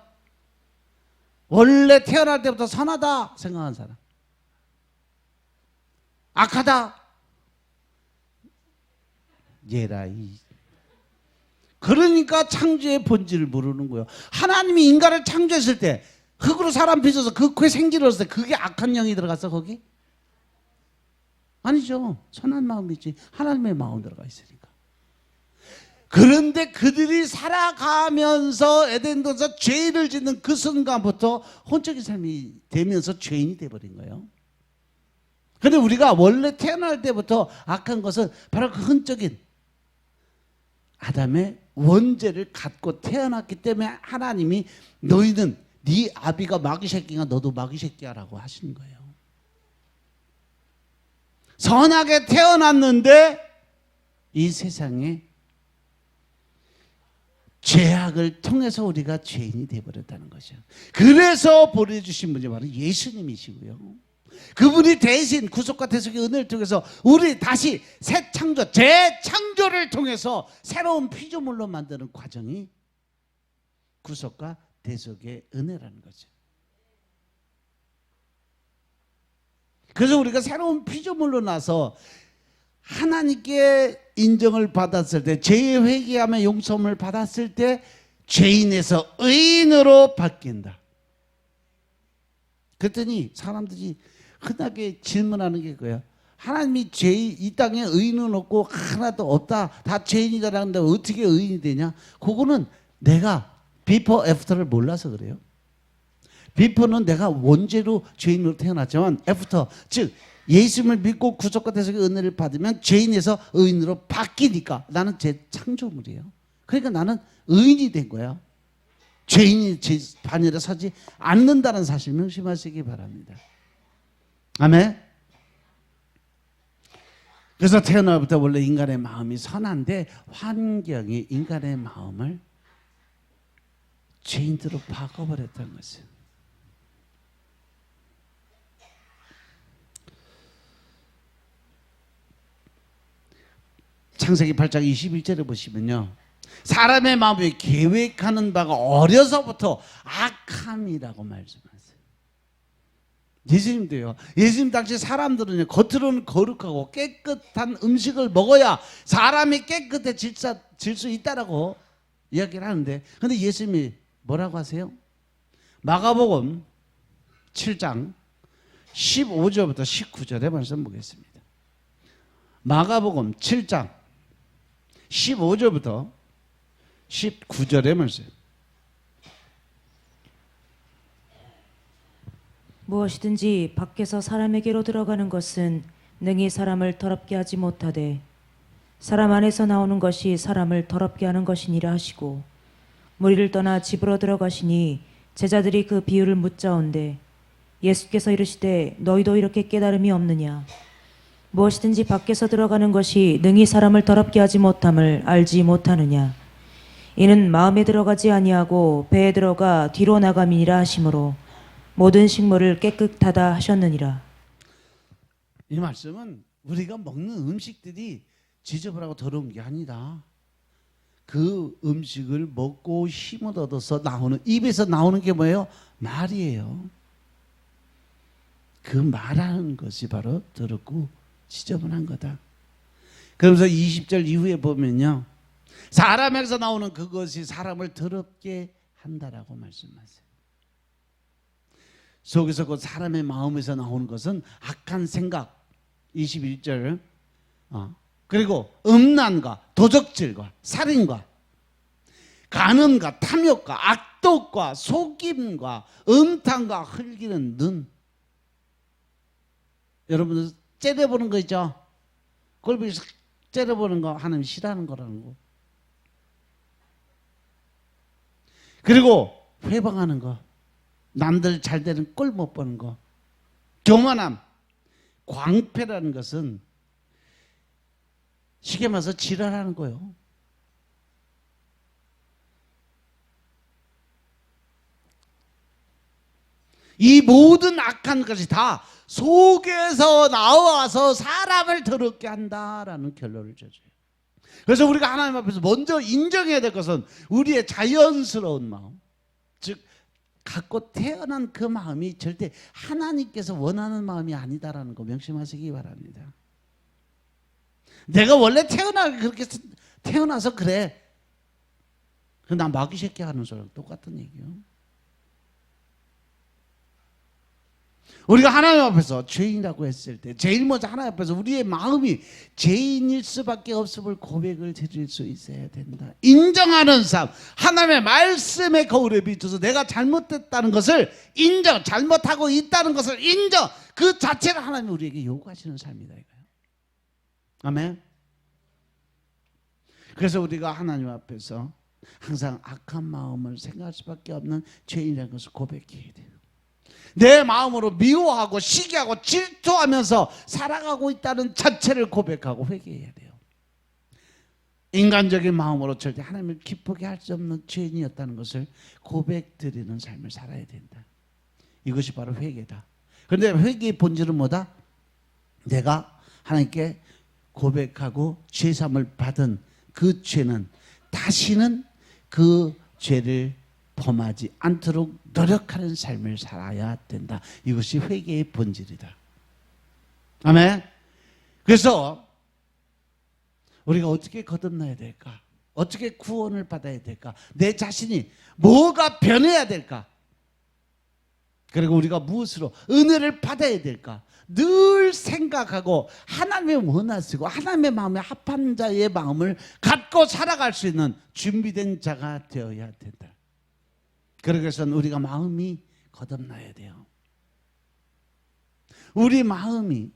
원래 태어날 때부터 선하다 생각하는 사람, 악하다, 얘라이. 그러니까 창조의 본질을 모르는 거예요. 하나님이 인간을 창조했을 때 흙으로 사람 빚어서 그 코에 생기를 얻었을 때 그게 악한 영이 들어갔어 거기? 아니죠. 선한 마음이지. 하나님의 마음 들어가 있으니까. 그런데 그들이 살아가면서 에덴동산에서 죄를 짓는 그 순간부터 혼적인 삶이 되면서 죄인이 돼버린 거예요. 그런데 우리가 원래 태어날 때부터 악한 것은 바로 그 흔적인 아담의 원죄를 갖고 태어났기 때문에 하나님이 너희는 네 아비가 마귀 새끼가 너도 마귀 새끼야 라고 하시는 거예요. 선하게 태어났는데 이 세상에 죄악을 통해서 우리가 죄인이 되어버렸다는 거죠. 그래서 보내주신 분이 바로 예수님이시고요. 그분이 대신 구속과 대속의 은혜를 통해서 우리 다시 새 창조, 재창조를 통해서 새로운 피조물로 만드는 과정이 구속과 대속의 은혜라는 거죠. 그래서 우리가 새로운 피조물로 나서 하나님께 인정을 받았을 때, 죄의 회개하며 용서함을 받았을 때 죄인에서 의인으로 바뀐다. 그랬더니 사람들이 흔하게 질문하는 게 그거예요. 하나님이 이 땅에 의인은 없고 하나도 없다, 다 죄인이다라는데 어떻게 의인이 되냐? 그거는 내가 비포 애프터를 몰라서 그래요. 비포는 내가 원죄로 죄인으로 태어났지만 애프터, 즉 예수님을 믿고 구속과 대속의 은혜를 받으면 죄인에서 의인으로 바뀌니까 나는 재창조물이에요. 그러니까 나는 의인이 된 거야. 죄인이 제 반열에 서지 않는다는 사실 명심하시기 바랍니다. 아멘. 그래서 태어날부터 원래 인간의 마음이 선한데 환경이 인간의 마음을 죄인들로 바꿔버렸다는 거죠. 창세기 8장 21절에 보시면요, 사람의 마음이 계획하는 바가 어려서부터 악함이라고 말씀하세요. 예수님도요. 예수님 당시 사람들은 겉으로는 거룩하고 깨끗한 음식을 먹어야 사람이 깨끗해질 수 있다라고 이야기를 하는데, 근데 예수님이 뭐라고 하세요? 마가복음 7장 15절부터 19절의 말씀 보겠습니다. 마가복음 7장 15절부터 19절의 말씀. 무엇이든지 밖에서 사람에게로 들어가는 것은 능히 사람을 더럽게 하지 못하되 사람 안에서 나오는 것이 사람을 더럽게 하는 것이니라 하시고 무리를 떠나 집으로 들어가시니 제자들이 그 비유를 묻자온데 예수께서 이르시되 너희도 이렇게 깨달음이 없느냐 무엇이든지 밖에서 들어가는 것이 능히 사람을 더럽게 하지 못함을 알지 못하느냐 이는 마음에 들어가지 아니하고 배에 들어가 뒤로 나감이니라 하시므로 모든 식물을 깨끗하다 하셨느니라. 이 말씀은 우리가 먹는 음식들이 지저분하고 더러운 게 아니다. 그 음식을 먹고 힘을 얻어서 나오는, 입에서 나오는 게 뭐예요? 말이에요. 그 말하는 것이 바로 더럽고 지저분한 거다. 그러면서 20절 이후에 보면요, 사람에게서 나오는 그것이 사람을 더럽게 한다라고 말씀하세요. 속에서 그 사람의 마음에서 나오는 것은 악한 생각, 21절, 그리고 음란과 도적질과 살인과 간음과 탐욕과 악독과 속임과 음탕과 흘기는 눈. 여러분들 째려보는 거 있죠? 꼴보기 째려보는 거 하나님 싫어하는 거라는 거. 그리고 회방하는 거, 남들 잘 되는 꼴 못 보는 거, 교만함, 광패라는 것은 쉽게 말해서 지랄하는 거예요. 이 모든 악한 것이 다 속에서 나와서 사람을 더럽게 한다라는 결론을 줘줘요. 그래서 우리가 하나님 앞에서 먼저 인정해야 될 것은 우리의 자연스러운 마음, 즉 갖고 태어난 그 마음이 절대 하나님께서 원하는 마음이 아니다라는 거 명심하시기 바랍니다. 내가 원래 그렇게 태어나서 그래. 나 마귀 새끼 하는 소리랑 똑같은 얘기예요. 우리가 하나님 앞에서 죄인이라고 했을 때 제일 먼저 하나님 앞에서 우리의 마음이 죄인일 수밖에 없음을 고백을 드릴 수 있어야 된다. 인정하는 삶, 하나님의 말씀의 거울에 비춰서 내가 잘못됐다는 것을 인정, 잘못하고 있다는 것을 인정, 그 자체를 하나님이 우리에게 요구하시는 삶이다 이거예요. 아멘. 그래서 우리가 하나님 앞에서 항상 악한 마음을 생각할 수밖에 없는 죄인이라는 것을 고백해야 돼요. 내 마음으로 미워하고 시기하고 질투하면서 살아가고 있다는 자체를 고백하고 회개해야 돼요. 인간적인 마음으로 절대 하나님을 기쁘게 할 수 없는 죄인이었다는 것을 고백드리는 삶을 살아야 된다. 이것이 바로 회개다. 그런데 회개의 본질은 뭐다? 내가 하나님께 고백하고 죄사함을 받은 그 죄는 다시는 그 죄를 범하지 않도록 노력하는 삶을 살아야 된다. 이것이 회개의 본질이다. 아멘. 그래서 우리가 어떻게 거듭나야 될까? 어떻게 구원을 받아야 될까? 내 자신이 뭐가 변해야 될까? 그리고 우리가 무엇으로 은혜를 받아야 될까? 늘 생각하고 하나님의 원하시고 하나님의 마음에 합한 자의 마음을 갖고 살아갈 수 있는 준비된 자가 되어야 된다. 그러기 위해서는 우리가 마음이 거듭나야 돼요. 우리 마음이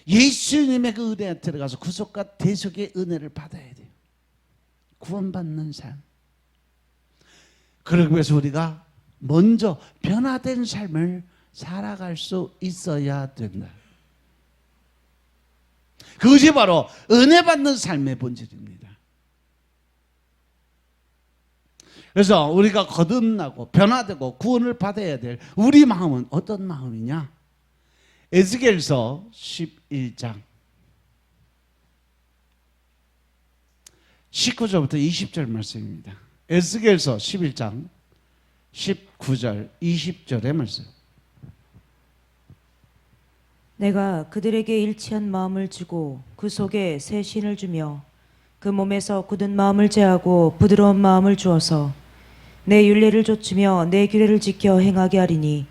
예수님의 그 은혜에 들어가서 구속과 대속의 은혜를 받아야 돼요. 구원받는 삶. 그러기 위해서 우리가 먼저 변화된 삶을 살아갈 수 있어야 된다. 그것이 바로 은혜 받는 삶의 본질입니다. 그래서 우리가 거듭나고 변화되고 구원을 받아야 될 우리 마음은 어떤 마음이냐? 에스겔서 11장 19절부터 20절 말씀입니다. 에스겔서 11장 19절 20절의 말씀. 내가 그들에게 일치한 마음을 주고 그 속에 새 신을 주며 그 몸에서 굳은 마음을 제하고 부드러운 마음을 주어서 내 율례를 좇으며 내 규례를 지켜 행하게 하리니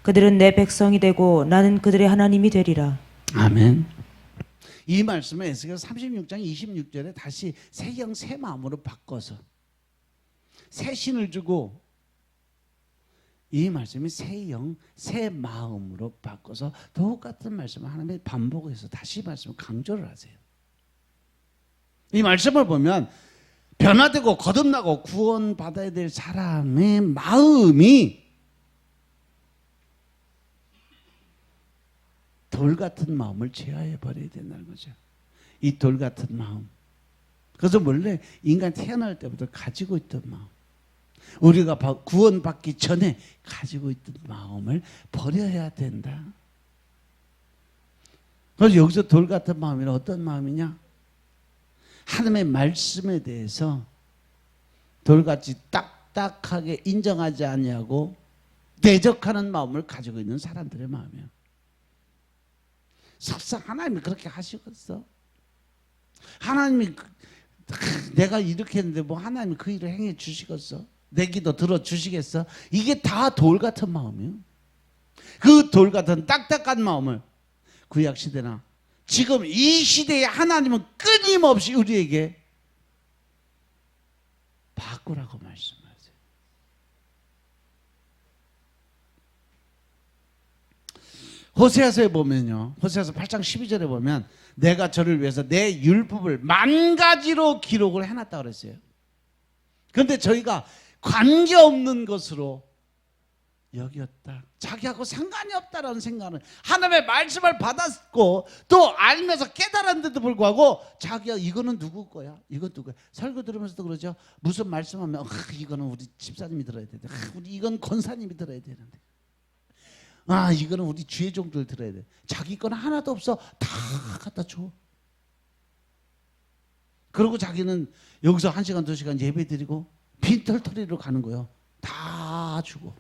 그들은 내 백성이 되고 나는 그들의 하나님이 되리라. 아멘. 이 말씀은 에스겔 36장 26절에 다시 새형 새 마음으로 바꿔서 새 신을 주고 이 말씀이 새 영, 새 마음으로 바꿔서 똑같은 말씀을 하나님이 반복해서 다시 말씀을 강조를 하세요. 이 말씀을 보면 변화되고 거듭나고 구원받아야 될 사람의 마음이 돌 같은 마음을 제어해 버려야 된다는 거죠. 이 돌 같은 마음. 그래서 원래 인간 태어날 때부터 가지고 있던 마음, 우리가 구원받기 전에 가지고 있던 마음을 버려야 된다. 그래서 여기서 돌 같은 마음이란 어떤 마음이냐? 하나님의 말씀에 대해서 돌같이 딱딱하게 인정하지 아니하고 대적하는 마음을 가지고 있는 사람들의 마음이에요. 설사 하나님이 그렇게 하시겠어? 하나님이 내가 이렇게 했는데 뭐 하나님이 그 일을 행해 주시겠어? 내 기도 들어주시겠어? 이게 다 돌 같은 마음이에요. 그 돌 같은 딱딱한 마음을 구약시대나 지금 이 시대에 하나님은 끊임없이 우리에게 바꾸라고 말씀하세요. 호세아서에 보면요, 호세아서 8장 12절에 보면 내가 저를 위해서 내 율법을 만 가지로 기록을 해놨다고 그랬어요. 그런데 저희가 관계없는 것으로 여겼다. 자기하고 상관이 없다라는 생각은, 하나님의 말씀을 받았고 또 알면서 깨달았는데도 불구하고 자기가 이거는 누구 거야? 이건 누구야? 설교 들으면서도 그러죠. 무슨 말씀하면 이거는 우리 집사님이 들어야 되는데, 우리 이건 권사님이 들어야 되는데, 이거는 우리 주의 종들 들어야 돼. 자기 건 하나도 없어. 다 갖다 줘. 그리고 자기는 여기서 1시간 2시간 예배 드리고 빈털터리로 가는 거예요. 다 주고.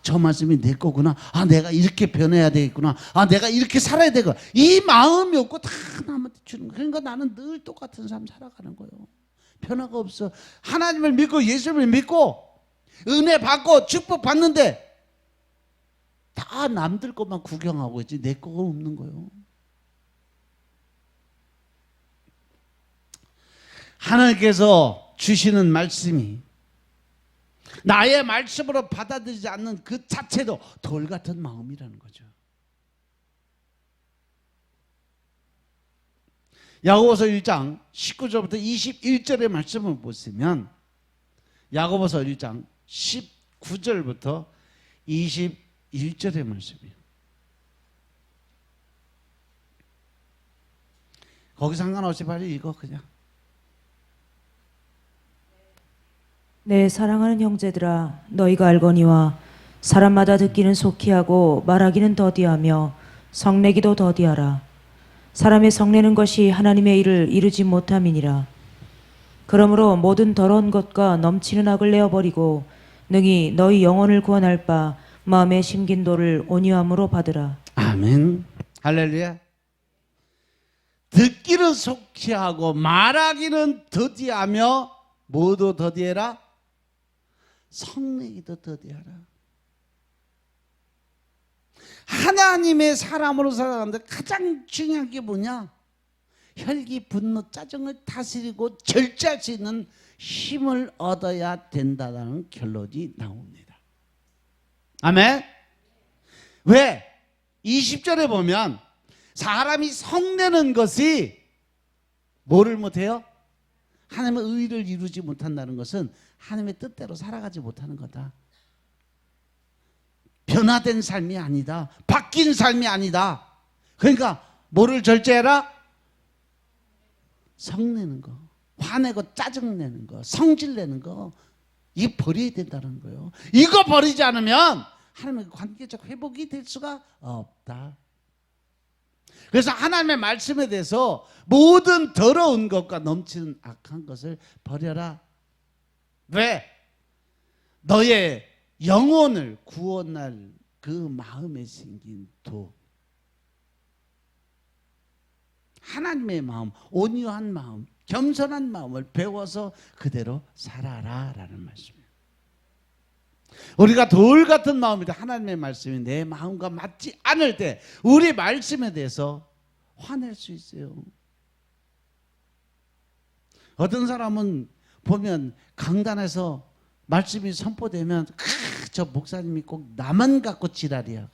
저 말씀이 내 거구나. 내가 이렇게 변해야 되겠구나. 내가 이렇게 살아야 되고. 이 마음이 없고 다 남한테 주는 거예요. 그러니까 나는 늘 똑같은 삶 살아가는 거예요. 변화가 없어. 하나님을 믿고 예수님을 믿고 은혜 받고 축복 받는데 다 남들 것만 구경하고 있지 내 거가 없는 거예요. 하나님께서 주시는 말씀이 나의 말씀으로 받아들이지 않는 그 자체도 돌 같은 마음이라는 거죠. 야고보서 1장 19절부터 21절의 말씀을 보시면, 야고보서 1장 19절부터 21절의 말씀이에요. 거기 상관없이 빨리 읽어 그냥. 내 사랑하는 형제들아, 너희가 알거니와 사람마다 듣기는 속히 하고 말하기는 더디하며 성내기도 더디하라. 사람의 성내는 것이 하나님의 일을 이루지 못함이니라. 그러므로 모든 더러운 것과 넘치는 악을 내어버리고 능히 너희 영혼을 구원할 바 마음에 심긴 돌을 온유함으로 받으라. 아멘. 할렐루야. 듣기는 속히 하고 말하기는 더디하며 모두 더디해라. 성내기도 더디하라. 하나님의 사람으로 살아가는데 가장 중요한 게 뭐냐? 혈기, 분노, 짜증을 다스리고 절제할 수 있는 힘을 얻어야 된다는 결론이 나옵니다. 아멘. 왜? 20절에 보면 사람이 성내는 것이 뭐를 못해요? 하나님의 의를 이루지 못한다는 것은 하나님의 뜻대로 살아가지 못하는 거다. 변화된 삶이 아니다. 바뀐 삶이 아니다. 그러니까 뭐를 절제해라? 성내는 거, 화내고 짜증내는 거, 성질내는 거, 이거 버려야 된다는 거예요. 이거 버리지 않으면 하나님의 관계적 회복이 될 수가 없다. 그래서 하나님의 말씀에 대해서 모든 더러운 것과 넘치는 악한 것을 버려라. 왜? 너의 영혼을 구원할 그 마음에 생긴 도, 하나님의 마음, 온유한 마음, 겸손한 마음을 배워서 그대로 살아라 라는 말씀이에요. 우리가 돌 같은 마음이다. 하나님의 말씀이 내 마음과 맞지 않을 때 우리 말씀에 대해서 화낼 수 있어요. 어떤 사람은 보면 강단에서 말씀이 선포되면 저 목사님이 꼭 나만 갖고 지랄이야.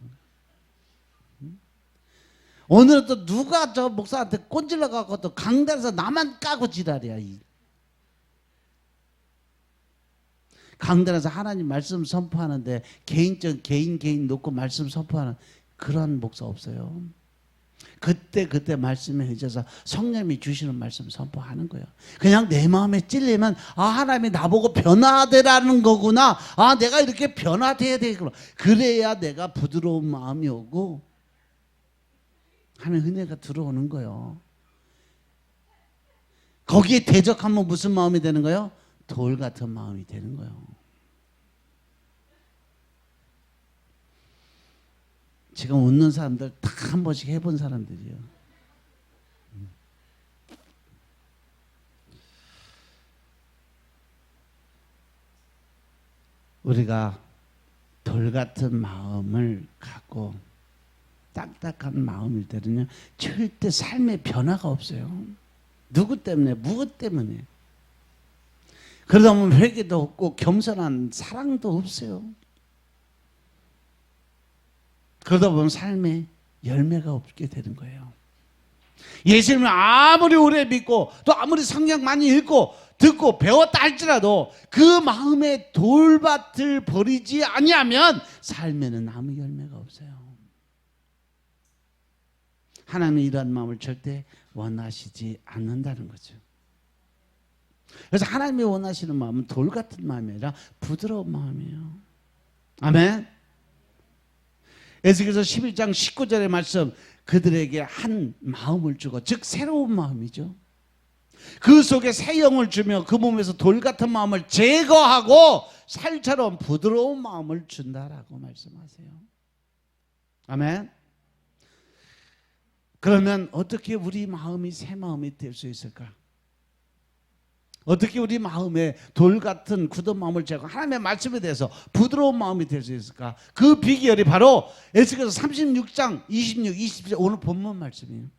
오늘은 또 누가 저 목사한테 꼰질러 갖고 또 강단에서 나만 까고 지랄이야. 강단에서 하나님 말씀 선포하는데 개인 놓고 말씀 선포하는 그런 목사 없어요. 그때 말씀에 의해서 성령님이 주시는 말씀 선포하는 거예요. 그냥 내 마음에 찔리면 하나님이 나보고 변화되라는 거구나. 내가 이렇게 변화돼야 되겠구나. 그래야 내가 부드러운 마음이 오고 하나님의 은혜가 들어오는 거예요. 거기에 대적하면 무슨 마음이 되는 거예요? 돌 같은 마음이 되는 거예요. 지금 웃는 사람들 다 한 번씩 해본 사람들이에요. 우리가 돌 같은 마음을 갖고 딱딱한 마음일 때는요, 절대 삶의 변화가 없어요. 누구 때문에? 무엇 때문에? 그러다 보면 회개도 없고 겸손한 사랑도 없어요. 그러다 보면 삶에 열매가 없게 되는 거예요. 예수님을 아무리 오래 믿고 또 아무리 성경 많이 읽고 듣고 배웠다 할지라도 그 마음의 돌밭을 버리지 아니하면 삶에는 아무 열매가 없어요. 하나님은 이러한 마음을 절대 원하시지 않는다는 거죠. 그래서 하나님이 원하시는 마음은 돌 같은 마음이 아니라 부드러운 마음이에요. 아멘. 에스겔서 11장 19절의 말씀, 그들에게 한 마음을 주고, 즉 새로운 마음이죠. 그 속에 새 영을 주며 그 몸에서 돌 같은 마음을 제거하고 살처럼 부드러운 마음을 준다라고 말씀하세요. 아멘. 그러면 어떻게 우리 마음이 새 마음이 될 수 있을까? 어떻게 우리 마음에 돌 같은 굳은 마음을 제거, 하나님의 말씀에 대해서 부드러운 마음이 될 수 있을까? 그 비결이 바로 에스겔서 36장 26, 27 오늘 본문 말씀이에요.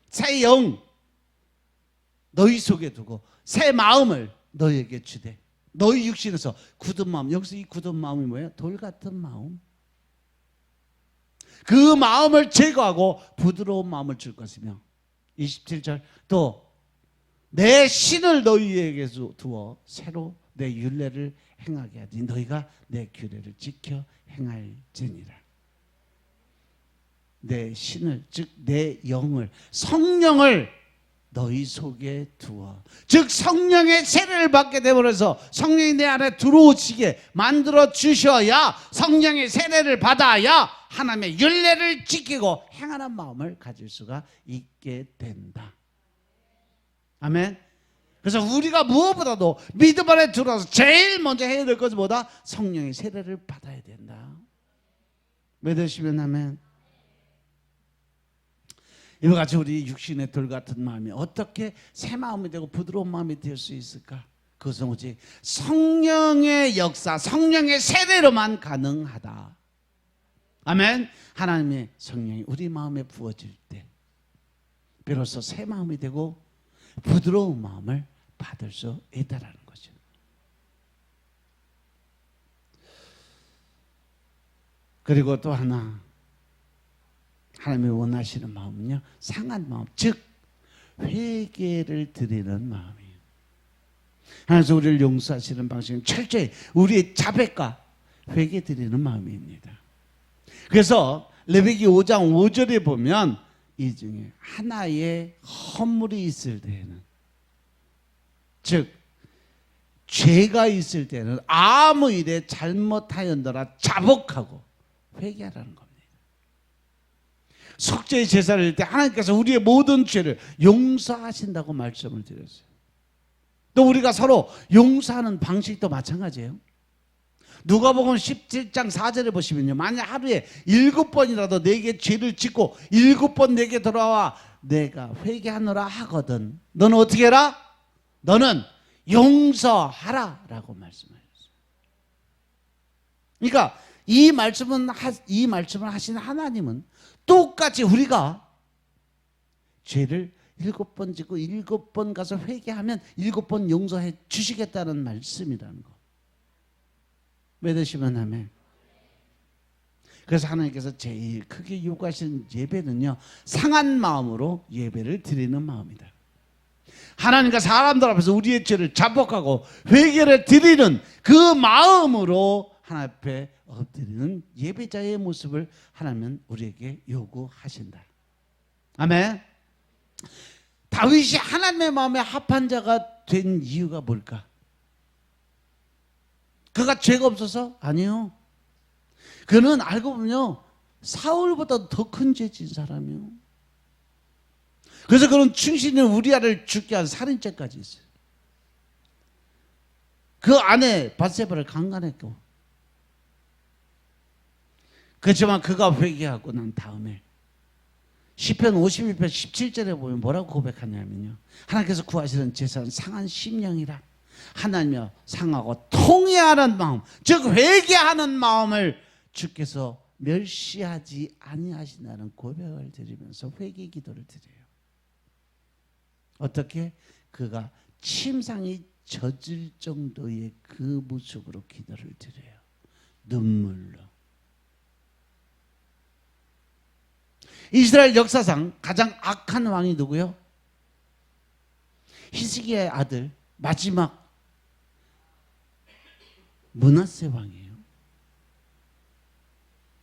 새 영 너희 속에 두고 새 마음을 너희에게 주되, 너희 육신에서 굳은 마음, 여기서 이 굳은 마음이 뭐예요? 돌 같은 마음. 그 마음을 제거하고 부드러운 마음을 줄 것이며, 27절 또 내 신을 너희에게 두어 새로 내 율례를 행하게 하니 너희가 내 규례를 지켜 행할지니라. 내 신을, 즉 내 영을, 성령을 너희 속에 두어, 즉 성령의 세례를 받게 되면서 성령이 내 안에 들어오시게 만들어 주셔야, 성령의 세례를 받아야 하나님의 율례를 지키고 행하는 마음을 가질 수가 있게 된다. 아멘. 그래서 우리가 무엇보다도 믿음 안에 들어와서 제일 먼저 해야 될 것보다 성령의 세례를 받아야 된다. 믿으시면 아멘. 이와 같이 우리 육신의 돌 같은 마음이 어떻게 새 마음이 되고 부드러운 마음이 될 수 있을까? 그것은 오직 성령의 역사, 성령의 세례로만 가능하다. 아멘. 하나님의 성령이 우리 마음에 부어질 때 비로소 새 마음이 되고 부드러운 마음을 받을 수 있다라는 거죠. 그리고 또 하나, 하나님이 원하시는 마음은요, 상한 마음, 즉 회개를 드리는 마음이에요. 하나님께서 우리를 용서하시는 방식은 철저히 우리의 자백과 회개 드리는 마음입니다. 그래서 레위기 5장 5절에 보면 이 중에 하나의 허물이 있을 때에는, 즉 죄가 있을 때는 아무 일에 잘못하였더라 자복하고 회개하라는 겁니다. 속죄의 제사를 드릴 때 하나님께서 우리의 모든 죄를 용서하신다고 말씀을 드렸어요. 또 우리가 서로 용서하는 방식도 마찬가지예요. 누가복음 17장 4절에 보시면요, 만약 하루에 7번이라도 내게 죄를 짓고 7번 내게 돌아와 내가 회개하노라 하거든, 너는 어떻게 해라? 너는 용서하라 라고 말씀하셨어요. 그러니까 이 말씀을 하신 하나님은 똑같이 우리가 죄를 7번 짓고 7번 가서 회개하면 7번 용서해 주시겠다는 말씀이라는 거. 믿으시면 아멘. 그래서 하나님께서 제일 크게 요구하시는 예배는요, 상한 마음으로 예배를 드리는 마음이다. 하나님과 사람들 앞에서 우리의 죄를 자복하고 회개를 드리는 그 마음으로 하나님 앞에 엎드리는 예배자의 모습을 하나님은 우리에게 요구하신다. 아멘. 다윗이 하나님의 마음에 합한 자가 된 이유가 뭘까? 그가 죄가 없어서? 아니요. 그는 알고 보면요, 사울보다 더 큰 죄 진 사람이요. 그래서 그는 충신인 우리아를 죽게 한 살인죄까지 있어요. 그 아내 밧세바를 강간했고, 그렇지만 그가 회개하고 난 다음에 시편 51편 17절에 보면 뭐라고 고백하냐면요, 하나님께서 구하시는 제사는 상한 심령이라, 하나님과 상하고 통회하는 마음, 즉 회개하는 마음을 주께서 멸시하지 아니하신다는 고백을 드리면서 회개 기도를 드려요. 어떻게? 그가 침상이 젖을 정도의 그 모습으로 기도를 드려요. 눈물로. 이스라엘 역사상 가장 악한 왕이 누구요? 히스기야의 아들 마지막 므낫세 왕이에요.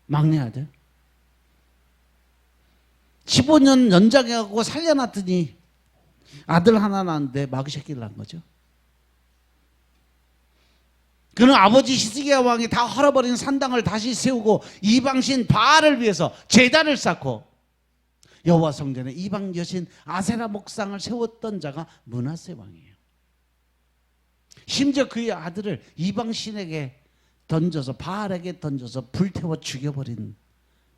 막내 아들. 15년 연장해갖고 살려놨더니 아들 하나 낳았는데 마귀 새끼를 낳은 거죠. 그는 아버지 히스기야 왕이 다 헐어버린 산당을 다시 세우고 이방신 바알을 위해서 제단을 쌓고 여호와 성전에 이방 여신 아세라 목상을 세웠던 자가 므낫세 왕이에요. 심지어 그의 아들을 이방신에게 던져서, 바알에게 던져서 불태워 죽여버린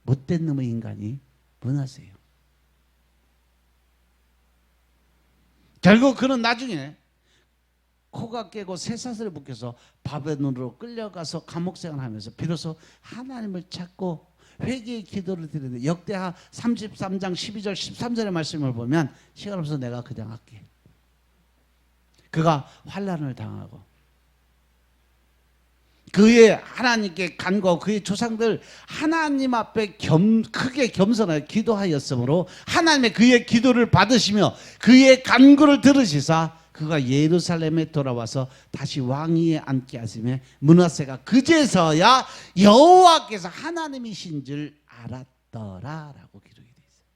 못된 놈의 인간이 므낫세예요. 결국 그는 나중에 코가 깨고 쇠사슬을 묶여서 바벨론으로 끌려가서 감옥 생활하면서 비로소 하나님을 찾고 회개의 기도를 드리는데, 역대하 33장 12절 13절의 말씀을 보면, 시간 없어서 내가 그냥 할게. 그가 환난을 당하고 그의 하나님께 간구하고 그의 조상들 하나님 앞에 크게 겸손하게 기도하였으므로 하나님의 그의 기도를 받으시며 그의 간구를 들으시사 그가 예루살렘에 돌아와서 다시 왕위에 앉게 하시며 므낫세가 그제서야 여호와께서 하나님이신 줄 알았더라라고 기록이 되어 있어요.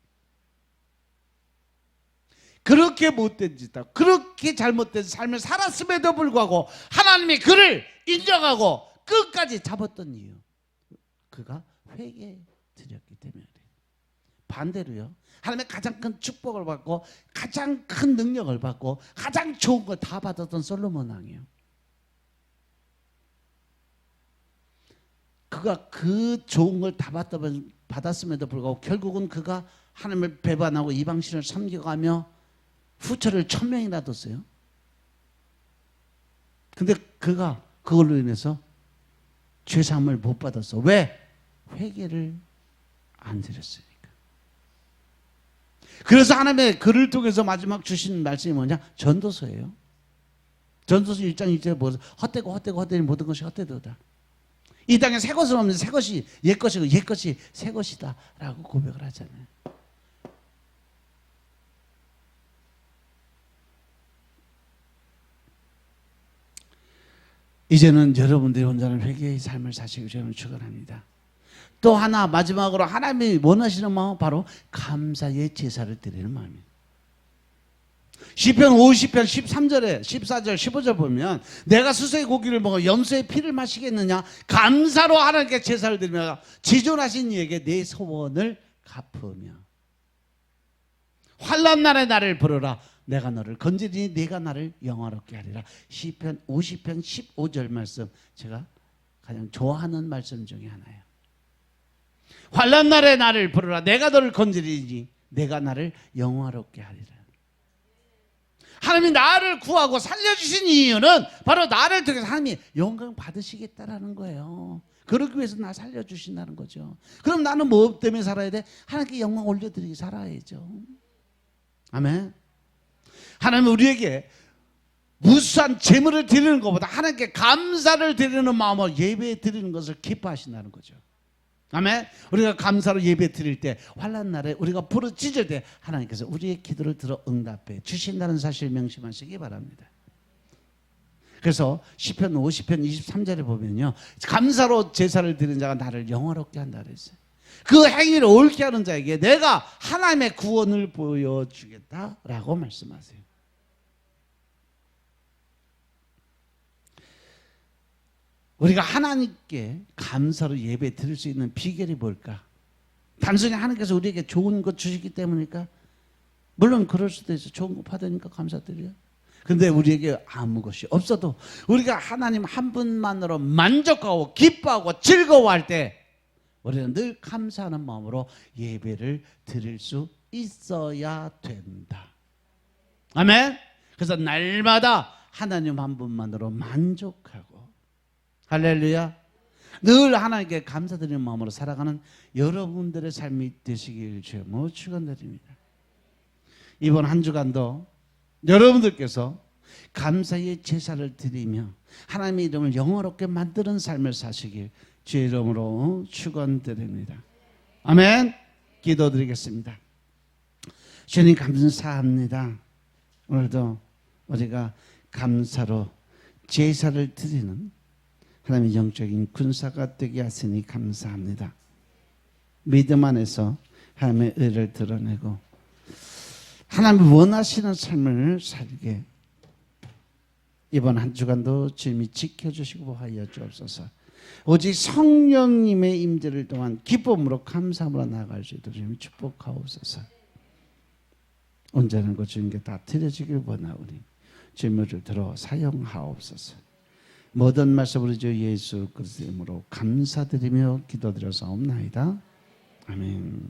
그렇게 못된 짓하고 그렇게 잘못된 삶을 살았음에도 불구하고 하나님이 그를 인정하고 끝까지 잡았던 이유, 그가 회개 드렸기 때문에 그래요. 반대로요, 하나님의 가장 큰 축복을 받고 가장 큰 능력을 받고 가장 좋은 걸 다 받았던 솔로몬 왕이에요. 그가 그 좋은 걸 다 받았음에도 불구하고 결국은 그가 하나님을 배반하고 이방신을 섬겨가며 후처를 1000명이나 뒀어요. 근데 그가 그걸로 인해서 죄사함을 못 받았어. 왜? 회개를 안 드렸으니까. 그래서 하나님의 그를 통해서 마지막 주신 말씀이 뭐냐? 전도서예요. 전도서 1장 1절에 뭐 헛되고 모든 것이 헛되도다. 이 땅에 새 것은 없는데 새 것이 옛 것이고 옛 것이 새 것이다 라고 고백을 하잖아요. 이제는 여러분들이 온전한 회개의 삶을 사시기 저는 축원합니다. 또 하나 마지막으로 하나님이 원하시는 마음은 바로 감사의 제사를 드리는 마음이에요. 시편 50편 13절에 14절 15절 보면 내가 수소의 고기를 먹어 염소의 피를 마시겠느냐, 감사로 하나님께 제사를 드리며 지존하신 이에게 내 소원을 갚으며 환난 날에 나를 부르라, 내가 너를 건지리니 네가 나를 영화롭게 하리라. 시편 50편 15절 말씀, 제가 가장 좋아하는 말씀 중에 하나예요. 환난 날에 나를 부르라, 내가 너를 건지리니 네가 나를 영화롭게 하리라. 하나님이 나를 구하고 살려주신 이유는 바로 나를 통해서 하나님이 영광 받으시겠다라는 거예요. 그러기 위해서 나 살려주신다는 거죠. 그럼 나는 뭐 때문에 살아야 돼? 하나님께 영광 올려드리기 살아야죠. 아멘. 하나님은 우리에게 무수한 재물을 드리는 것보다 하나님께 감사를 드리는 마음으로 예배 드리는 것을 기뻐하신다는 거죠. 아멘. 우리가 감사로 예배 드릴 때, 환난 날에 우리가 부르짖을 때 하나님께서 우리의 기도를 들어 응답해 주신다는 사실 명심하시기 바랍니다. 그래서 시편 50편 23절에 보면요, 감사로 제사를 드리는 자가 나를 영화롭게 한다 그랬어요. 그 행위를 옳게 하는 자에게 내가 하나님의 구원을 보여주겠다라고 말씀하세요. 우리가 하나님께 감사로 예배 드릴 수 있는 비결이 뭘까? 단순히 하나님께서 우리에게 좋은 것 주시기 때문일까? 물론 그럴 수도 있어요. 좋은 거 받으니까 감사드려요. 근데 우리에게 아무 것이 없어도 우리가 하나님 한 분만으로 만족하고 기뻐하고 즐거워할 때 우리는 늘 감사하는 마음으로 예배를 드릴 수 있어야 된다. 아멘. 그래서 날마다 하나님 한 분만으로 만족하고, 할렐루야, 늘 하나님께 감사드리는 마음으로 살아가는 여러분들의 삶이 되시길 주여 축원드립니다. 이번 한 주간도 여러분들께서 감사의 제사를 드리며 하나님의 이름을 영화롭게 만드는 삶을 사시길 주의 이름으로 축원드립니다. 아멘. 기도드리겠습니다. 주님 감사합니다. 오늘도 우리가 감사로 제사를 드리는 하나님의 영적인 군사가 되게 하시니 감사합니다. 믿음 안에서 하나님의 의를 드러내고 하나님이 원하시는 삶을 살게 이번 한 주간도 주님이 지켜주시고 하여 주옵소서. 오직 성령님의 임재를 통한 기쁨으로 감사함으로 나아갈 수 있도록 주님 축복하옵소서. 온전한 것 주님께 다 드려지길 원하오니 주님을 들어 사용하옵소서. 모든 말씀 우리 주 예수 그리스도의 이름으로 감사드리며 기도드려사옵나이다. 아멘.